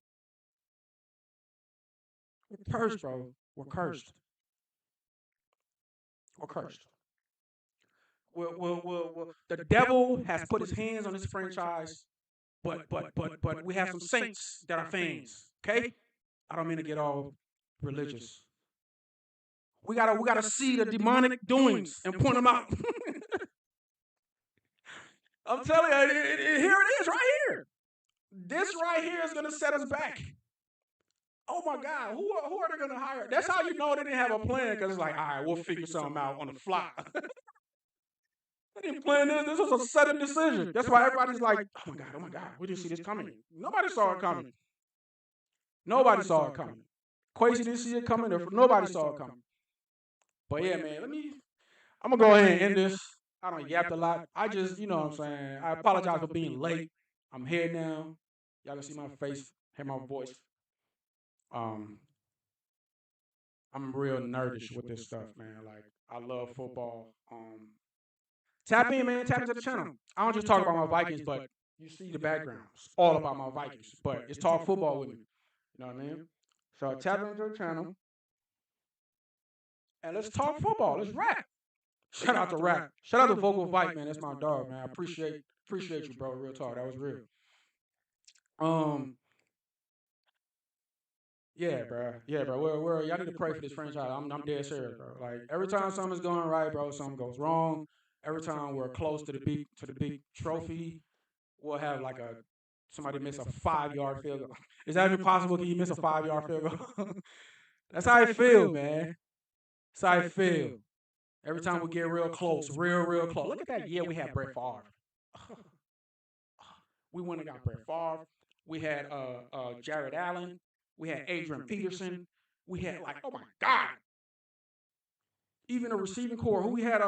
We're cursed, bro. We're cursed. We're cursed. The devil has put his hands on this franchise, but we have some saints that are fans. Okay, I don't mean to get all religious. We gotta see the demonic doings and point them out. I'm telling you, here it is, right here. This right here is gonna set us back. Oh my God, who are they gonna hire? That's how you know they didn't have a plan, because it's like, all right, we'll figure something out on the fly. They didn't plan this. This was a sudden decision. That's why everybody's like, oh my God, we didn't see this coming. Nobody saw it coming. Nobody saw it coming. Kwesi didn't see it coming. Nobody saw it coming. But yeah, man, I'm going to go ahead and end this. I don't yapped a lot. I just, what I'm saying, I apologize for being late. I'm here now. Y'all can see my face, hear my voice. I'm real nerdish with this stuff, man. Like, I love football. Tap in, man. Tap into the channel. I don't just talk about my Vikings, but you see the background. It's all about my Vikings. But it's talk football with me. You know what I mean? So tap into the channel. And let's talk football. Let's rap. Shout out to Rap. Shout out to Vocal Vike, man. That's my dog, man. I appreciate you, bro. Real talk. That was real. Yeah, bro. Y'all need to pray for this franchise. I'm dead serious, bro. Like, every time something's going right, bro, something goes wrong. Every time we're close to the big trophy, we'll have like somebody miss a 5-yard field goal. Is that even possible? Can you miss a 5-yard field goal? That's how I feel, man. That's how I feel. Every time we get real close, real close. Look at that year we had Brett Favre. We went and got Brett Favre. We had Jared Allen. We had Adrian Peterson. We had, like, oh my God. Even a receiving core. Who we had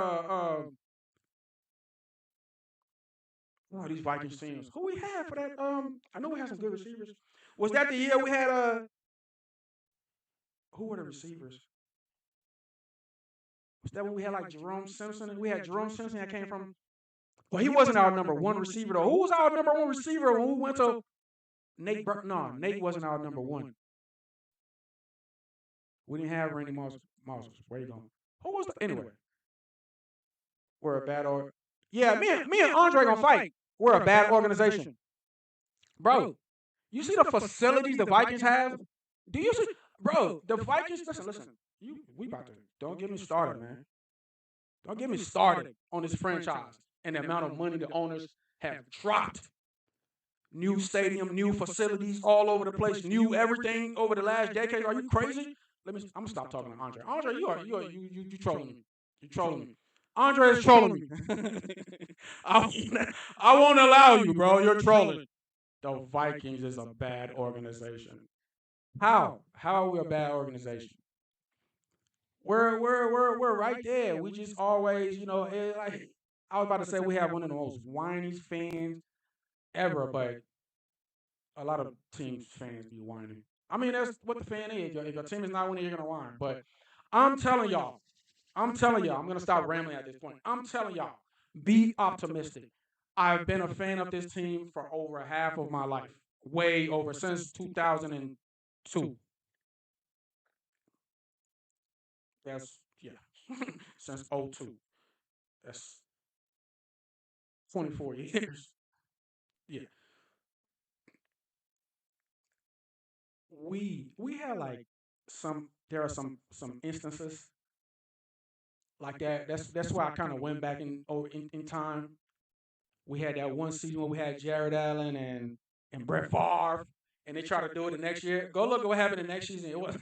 these Vikings teams. Who we had for that? I know we had some good receivers. Was that the year we had who were the receivers? Was that when we had like Jerome Simpson? We had Jerome Simpson that came from. Well, he wasn't our number one receiver though. Who was our number one receiver when we went to Nate? No, Nate wasn't our number one. We didn't have Randy Moss. Where you going? Who was the anyway? We're a bad Yeah, me and Andre gonna fight. We're a bad organization, bro. You see the facilities the Vikings have? Do you see, bro? The Vikings. Listen. We about to. Don't get me started, man. Don't get me started on this franchise. and the amount of money the owners have dropped. New stadium, new facilities all over the place, new everything over the last decade. Are you crazy? I'm gonna stop talking to Andre. Andre, you trolling me. You trolling me. Andre is trolling me. I won't allow you, bro. You're trolling. The Vikings is a bad organization. How? How are we a bad organization? We're right there. We just always, like I was about to say, we have one of the most whiny fans ever, but a lot of teams fans be whining. I mean, that's what the fan is. If your team is not winning, you're gonna whine. But I'm telling y'all, I'm gonna stop rambling at this point. I'm telling y'all, be optimistic. I've been a fan of this team for over half of my life, way over since 2002. That's yeah, since '02. That's 24 years. Yeah, we had like some. There are some instances like that. That's why I kind of went back in time. We had that one season where we had Jared Allen and Brett Favre, and they tried to do it the next year. Go look at what happened the next season. It was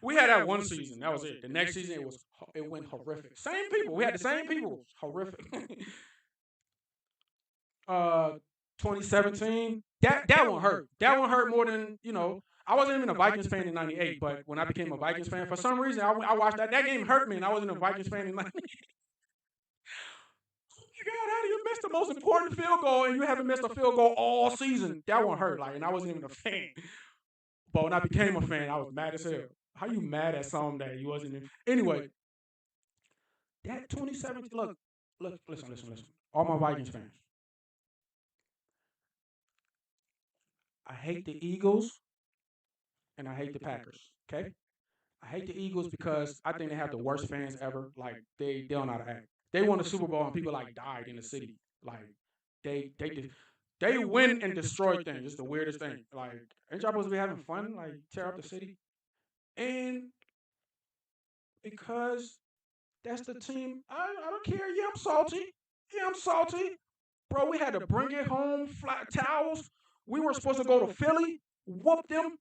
we had that one season. That was it. The next season it went horrific. Same people. We had the same people. Horrific. uh 2017. That one hurt. That one hurt more than I wasn't even a Vikings fan in '98, but when I became a Vikings fan, for some reason I watched that. That game hurt me, and I wasn't a Vikings fan in '98. God, how do you miss the most important field goal and you haven't missed a field goal all season? That one hurt, like, and I wasn't even a fan. But when I became a fan, I was mad as hell. How you mad at something that you wasn't in? Anyway, that 2017. Look, listen. All my Vikings fans, I hate the Eagles and I hate the Packers. Okay, I hate the Eagles because I think they have the worst fans ever. Like they don't know how to act. They won the Super Bowl and people like died in the city. Like they win and destroy things. It's the weirdest thing. Like ain't y'all supposed to be having fun? Like tear up the city. And because that's the team, I don't care. Yeah, I'm salty. Yeah, I'm salty. Bro, we had to bring it home, flat towels. We were supposed to go to Philly, whoop them,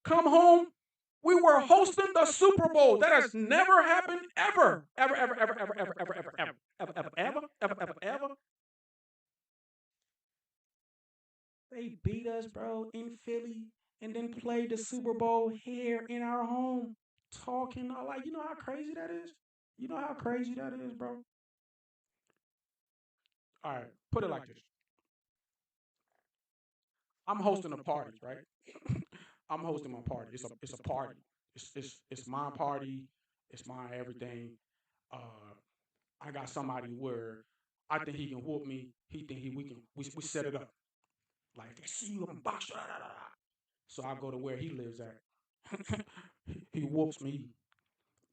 come home. We were hosting the Super Bowl. That has never happened ever. Ever. They beat us, bro, in Philly and then played the Super Bowl here in our home. Talking like, you know how crazy that is? You know how crazy that is, bro? All right, put it like this. I'm hosting a party, right? I'm hosting my party. It's a party. It's my party. It's my everything. Uh, I got somebody where I think he can whoop me. He think we set it up. Like they see you in box. So I go to where he lives at. He whoops me.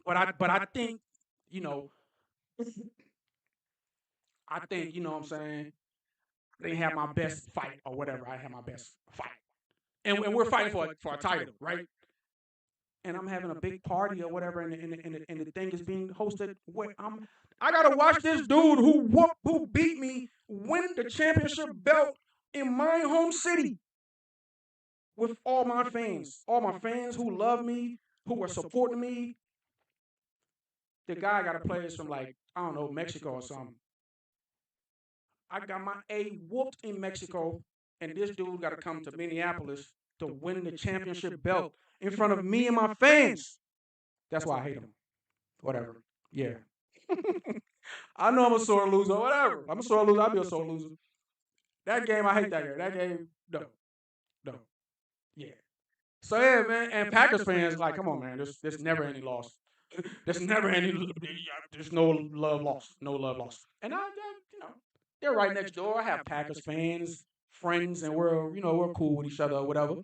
But I think, you know, what I'm saying, I didn't have my best fight or whatever. I had my best fight. And we're fighting for a title, right? And I'm having a big party or whatever, and the thing is being hosted. I gotta watch this dude who beat me win the championship belt in my home city with all my fans who love me, who are supporting me. The guy got to play us from like I don't know Mexico or something. I got my A whooped in Mexico, and this dude got to come to Minneapolis to win the championship belt in front of me and my fans. That's why I hate him. Whatever. Yeah. I know I'm a sore loser. Whatever. I'm a sore loser. I'll be a sore loser. That game, I hate that game. That game, no. Yeah. So yeah, man. And Packers fans, like, come on, man. There's never any loss. There's never any. There's no love lost. No love lost. And they're right next door. I have Packers fans, friends, and we're cool with each other or whatever.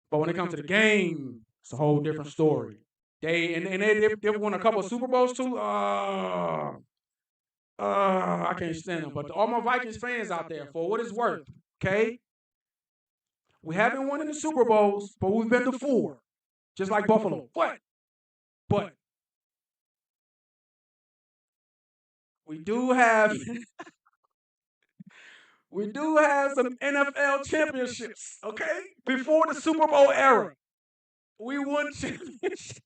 But when it comes to the game, it's a whole different story. They've won a couple of Super Bowls too. I can't stand them. But all my Vikings fans out there, for what it's worth, okay? We haven't won in the Super Bowls, but we've been to 4, just like Buffalo. But we do have we do have some NFL championships, okay? Before the Super Bowl era, we won championships.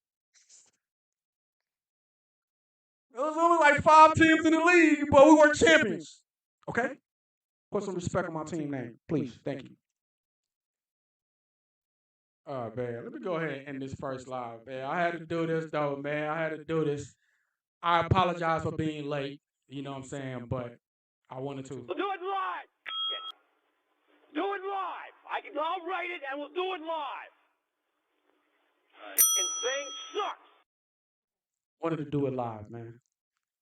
There was only like 5 teams in the league, but we were champions. Okay? Put some respect on my team name, please. Thank you. Oh, man. Let me go ahead and end this first live, man. I had to do this, though, man. I had to do this. I apologize for being late. You know what I'm saying? But I wanted to. We'll do it live. Do it live. I'll write it and we'll do it live. Fucking thing sucks. Wanted to do it live, man.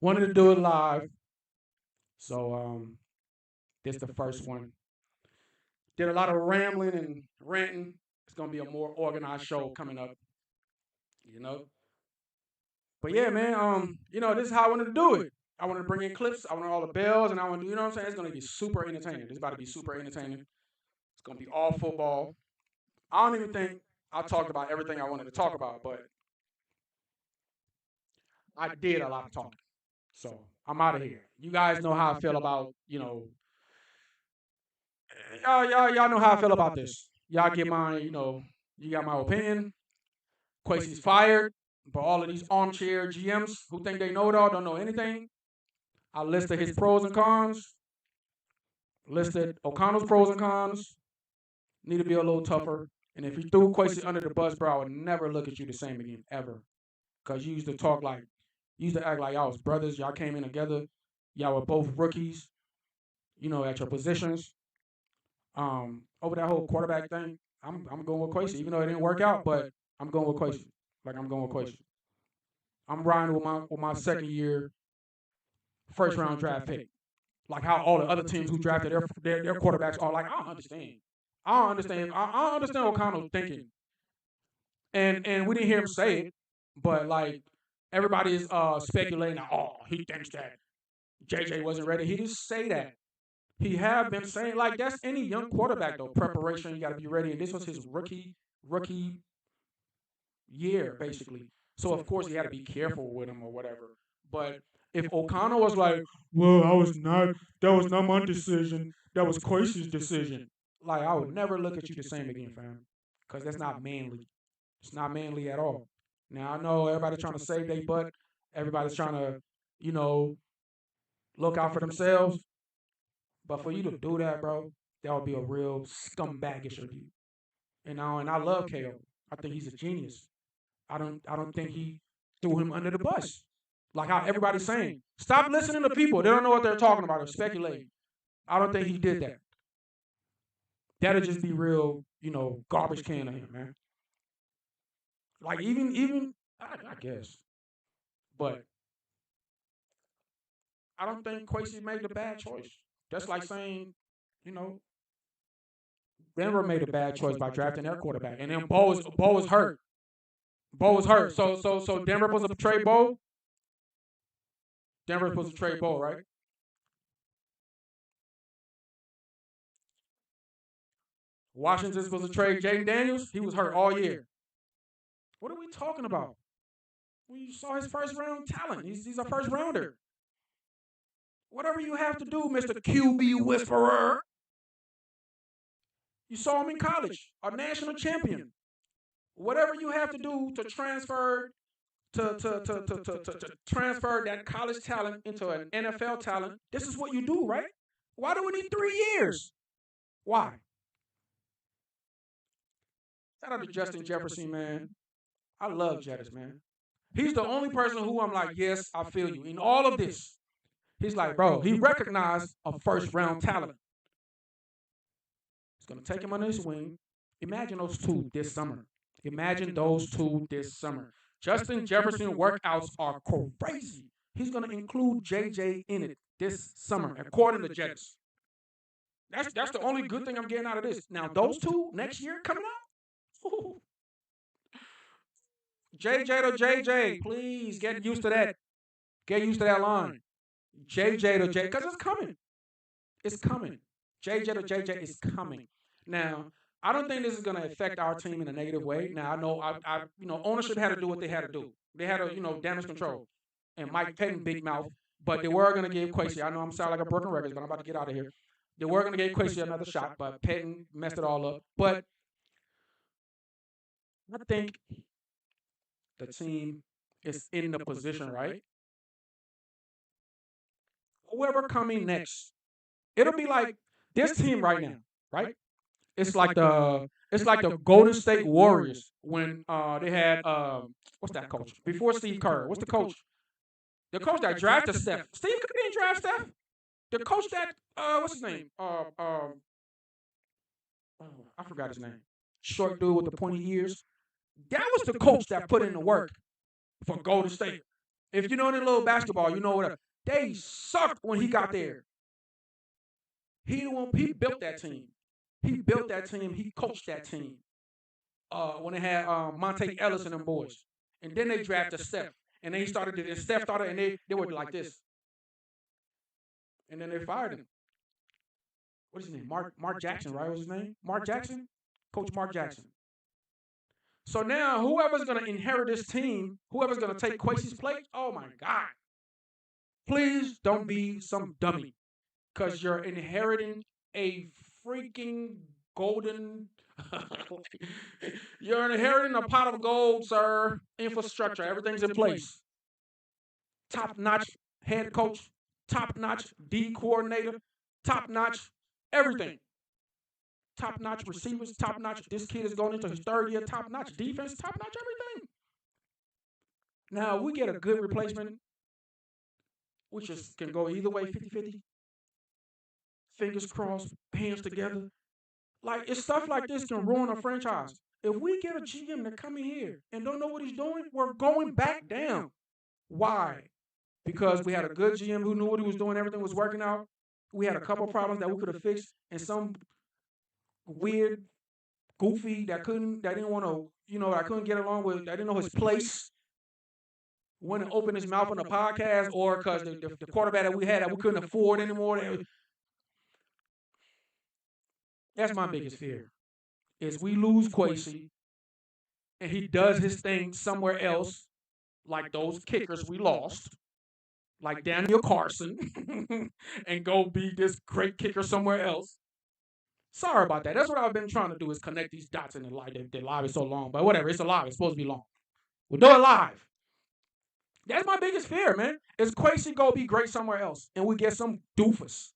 Wanted to do it live. So, this is the first one. Did a lot of rambling and ranting. It's going to be a more organized show coming up. You know? But yeah, man, this is how I wanted to do it. I wanted to bring in clips. I wanted all the bells, and I want to, you know what I'm saying? It's going to be super entertaining. This is about to be super entertaining. It's going to be all football. I don't even think I talked about everything I wanted to talk about, but I did a lot of talking. So I'm out of here. You guys know how I feel about, y'all know how I feel about this. Y'all get my, you got my opinion. Kwesi's fired. But all of these armchair GMs who think they know it all, don't know anything. I listed his pros and cons. Listed O'Connell's pros and cons. Need to be a little tougher. And if you threw Kwesi under the bus, bro, I would never look at you the same again, ever. Because you used to act like y'all was brothers. Y'all came in together. Y'all were both rookies, at your positions. Over that whole quarterback thing, I'm going with Kwesi, even though it didn't work out, but I'm going with Kwesi. I'm going with Kwesi. I'm riding with my second year, first round draft pick. Like how all the other teams who drafted their quarterbacks are like, I don't understand. I don't understand O'Connell's thinking. And we didn't hear him say it, but like everybody is speculating that, he thinks that JJ wasn't ready. He didn't say that. He have been saying, like, that's any young quarterback though. Preparation, you gotta be ready. And this was his rookie year, basically. So of course he had to be careful with him or whatever. But if O'Connell was like, well, that was not my decision, that was Kwesi's decision. Like, I would never look at you the same again, fam. Because that's not manly. It's not manly at all. Now, I know everybody's trying to save their butt. Everybody's trying to, look out for themselves. But for you to do that, bro, that would be a real scumbaggish of you. And I love KO. I think he's a genius. I don't think he threw him under the bus. Like how everybody's saying. Stop listening to people. They don't know what they're talking about or speculating. I don't think he did that. That'd just be real, garbage can of him, man. Like even I guess. But I don't think Kwesi made a bad choice. That's like saying, Denver made a bad choice by drafting their quarterback. And then Bo was hurt. Bo was hurt. So Denver was supposed to trade Bo? Denver was supposed to trade Bo, right? Washington's supposed to trade Jaden Daniels. He was hurt all year. What are we talking about? We saw his first round talent. He's a first rounder. Whatever you have to do, Mr. QB Whisperer. You saw him in college, a national champion. Whatever you have to do to transfer to transfer that college talent into an NFL talent, this is what you do, right? Why do we need 3 years? Why? Shout out to Justin Jefferson, man. I love Jettis, man. He's the only person who I'm like, yes, I feel you. In all of this, he's like, bro, he recognized a first-round talent. He's going to take him under his wing. Imagine those two this summer. Justin Jefferson workouts are crazy. He's going to include JJ in it this summer, according to Jettis. That's the only good thing I'm getting out of this. Now, those two next year coming out, ooh. JJ to JJ, please get used to that. Get used to that line. JJ to JJ, because it's coming. It's coming. JJ to JJ is coming. Now, I don't think this is going to affect our team in a negative way. Now, I know, ownership had to do what they had to do. They had to, damage control. And Mike Pettin, big mouth, But they were going to give Kwesi, I know I'm sounding like a broken record, but I'm about to get out of here. They were going to give Kwesi another shot, but Patton messed it all up. But I think the team is in the position, right? Whoever coming next, it'll be like this team right now, right? It's like the Golden State Warriors when they had what's that coach before Steve Kerr? What's the coach? The coach that drafted Steph. Steve Kerr didn't draft Steph. The coach that what's his name? I forgot his name. Short dude with the pointy ears. That was the coach that put in the work for Golden State. If you know any little basketball, you know what they sucked when he got there. He built that team. He built that team. He coached that team. When they had Monte Ellis and them boys, and then they drafted Steph, and then Steph started, and they were like this, and then they fired him. What is his name? Mark Jackson, right? What's his name? Mark Jackson, Coach Mark Jackson. So now whoever's going to inherit this team, whoever's going to take Kwesi's place, oh my God, please don't be some dummy, because you're inheriting a freaking golden. You're inheriting a pot of gold, sir. Infrastructure, everything's in place. Top-notch head coach, top-notch D coordinator, top-notch everything. Top-notch receivers, top-notch. This kid is going into his third year, top-notch defense, top-notch everything. Now, we get a good replacement, which can go either way, 50-50. Fingers crossed, hands together. Like, it's stuff like this can ruin a franchise. If we get a GM that come in here and don't know what he's doing, we're going back down. Why? Because we had a good GM who knew what he was doing, everything was working out. We had a couple problems that we could have fixed, and some weird, goofy that didn't want to, that couldn't get along with, that didn't know his place, wouldn't open his mouth on the podcast, or because the quarterback that we had that we couldn't afford anymore. That's my biggest fear, is we lose Kwesi, and he does his thing somewhere else, like those kickers we lost, like Daniel Carson, and go be this great kicker somewhere else. Sorry about that. That's what I've been trying to do, is connect these dots in the live. The live is so long, but whatever. It's a live. It's supposed to be long. We'll do it live. That's my biggest fear, man. Is Kwesi go be great somewhere else, and we get some doofus.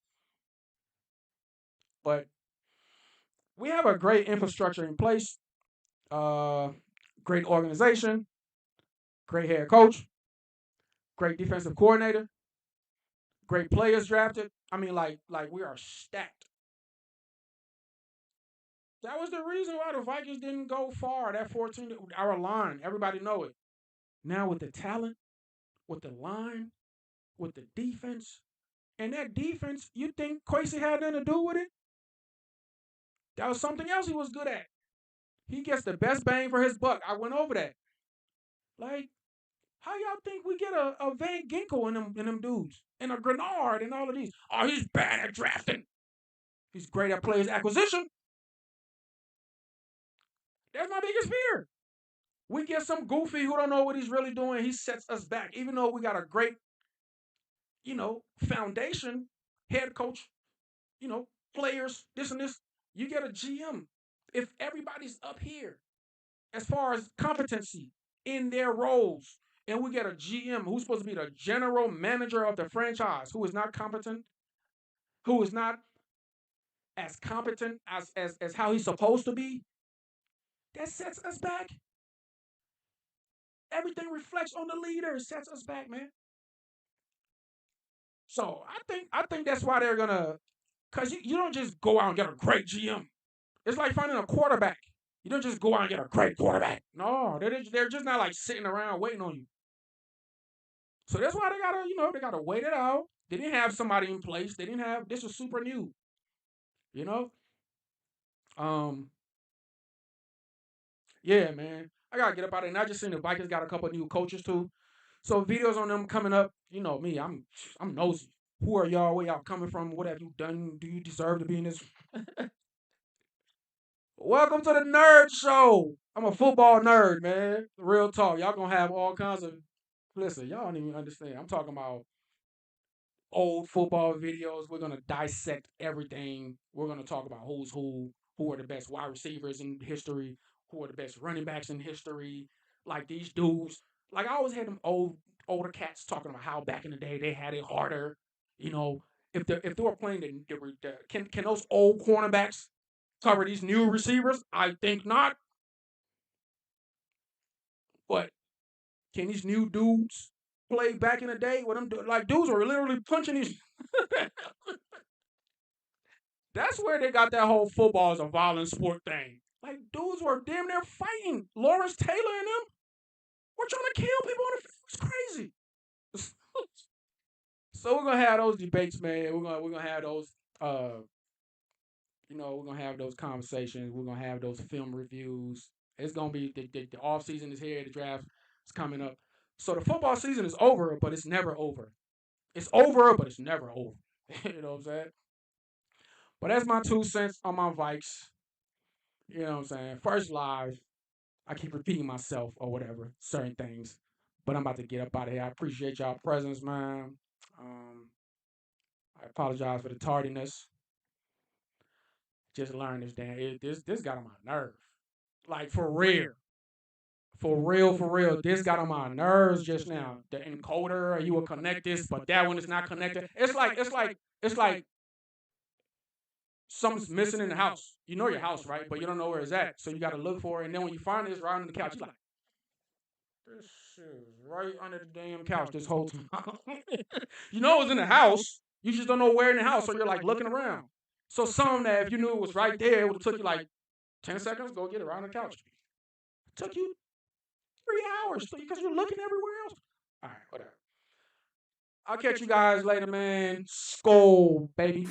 But we have a great infrastructure in place, great organization, great head coach, great defensive coordinator, great players drafted. I mean, like we are stacked. That was the reason why the Vikings didn't go far. That 14, our line, everybody know it. Now with the talent, with the line, with the defense, and that defense, you think Kwesi had nothing to do with it? That was something else he was good at. He gets the best bang for his buck. I went over that. Like, how y'all think we get a Van Ginkel in them dudes, and a Grenard and all of these? Oh, he's bad at drafting. He's great at players acquisition. That's my biggest fear. We get some goofy who don't know what he's really doing. He sets us back, even though we got a great, foundation, head coach, players, this and this. You get a GM. If everybody's up here, as far as competency in their roles, and we get a GM who's supposed to be the general manager of the franchise, who is not competent, who is not as competent as how he's supposed to be, that sets us back. Everything reflects on the leader, sets us back, man. So I think that's why they're gonna, cause you don't just go out and get a great GM. It's like finding a quarterback. You don't just go out and get a great quarterback. No, they're just not like sitting around waiting on you. So that's why they gotta wait it out. They didn't have somebody in place. This was super new. You know? Yeah, man. I gotta get up out of it. And I just seen the Vikings got a couple of new coaches too. So videos on them coming up. You know me, I'm nosy. Who are y'all? Where y'all coming from? What have you done? Do you deserve to be in this? Welcome to the Nerd Show. I'm a football nerd, man. Real talk. Y'all gonna have all kinds of. Listen, y'all don't even understand. I'm talking about old football videos. We're gonna dissect everything. We're gonna talk about who are the best wide receivers in history, who are the best running backs in history. Like these dudes, like I always had them older cats talking about how back in the day they had it harder. You know, if they were playing can those old cornerbacks cover these new receivers? I think not. But can these new dudes play back in the day? What them like dudes were literally punching these. That's where they got that whole football as a violent sport thing. Like dudes were damn near fighting. Lawrence Taylor and them were trying to kill people on the field. It's crazy. So we're gonna have those debates, man. We're gonna have those we're gonna have those conversations. We're gonna have those film reviews. It's gonna be the off season is here. The draft is coming up. So the football season is over, but it's never over. It's over, but it's never over. You know what I'm saying? But that's my 2 cents on my Vikes. You know what I'm saying? First live. I keep repeating myself or whatever, certain things. But I'm about to get up out of here. I appreciate y'all presence, man. Um, I apologize for the tardiness. Just learned this damn this got on my nerve. Like for real. For real, for real. This got on my nerves just now. The encoder, you will connect this, but that one is not connected. It's like something's missing in the house. You know your house, right? But you don't know where it's at. So you got to look for it. And then when you find it, it's right on the couch. You're like, this shit is right under the damn couch this whole time. You know it's in the house. You just don't know where in the house. So you're like looking around. So some that if you knew it was right there, it would have took you like 10 seconds. Go get it right on the couch. It took you 3 hours because you're looking everywhere else. All right, whatever. I'll catch you guys later, man. Skull, baby.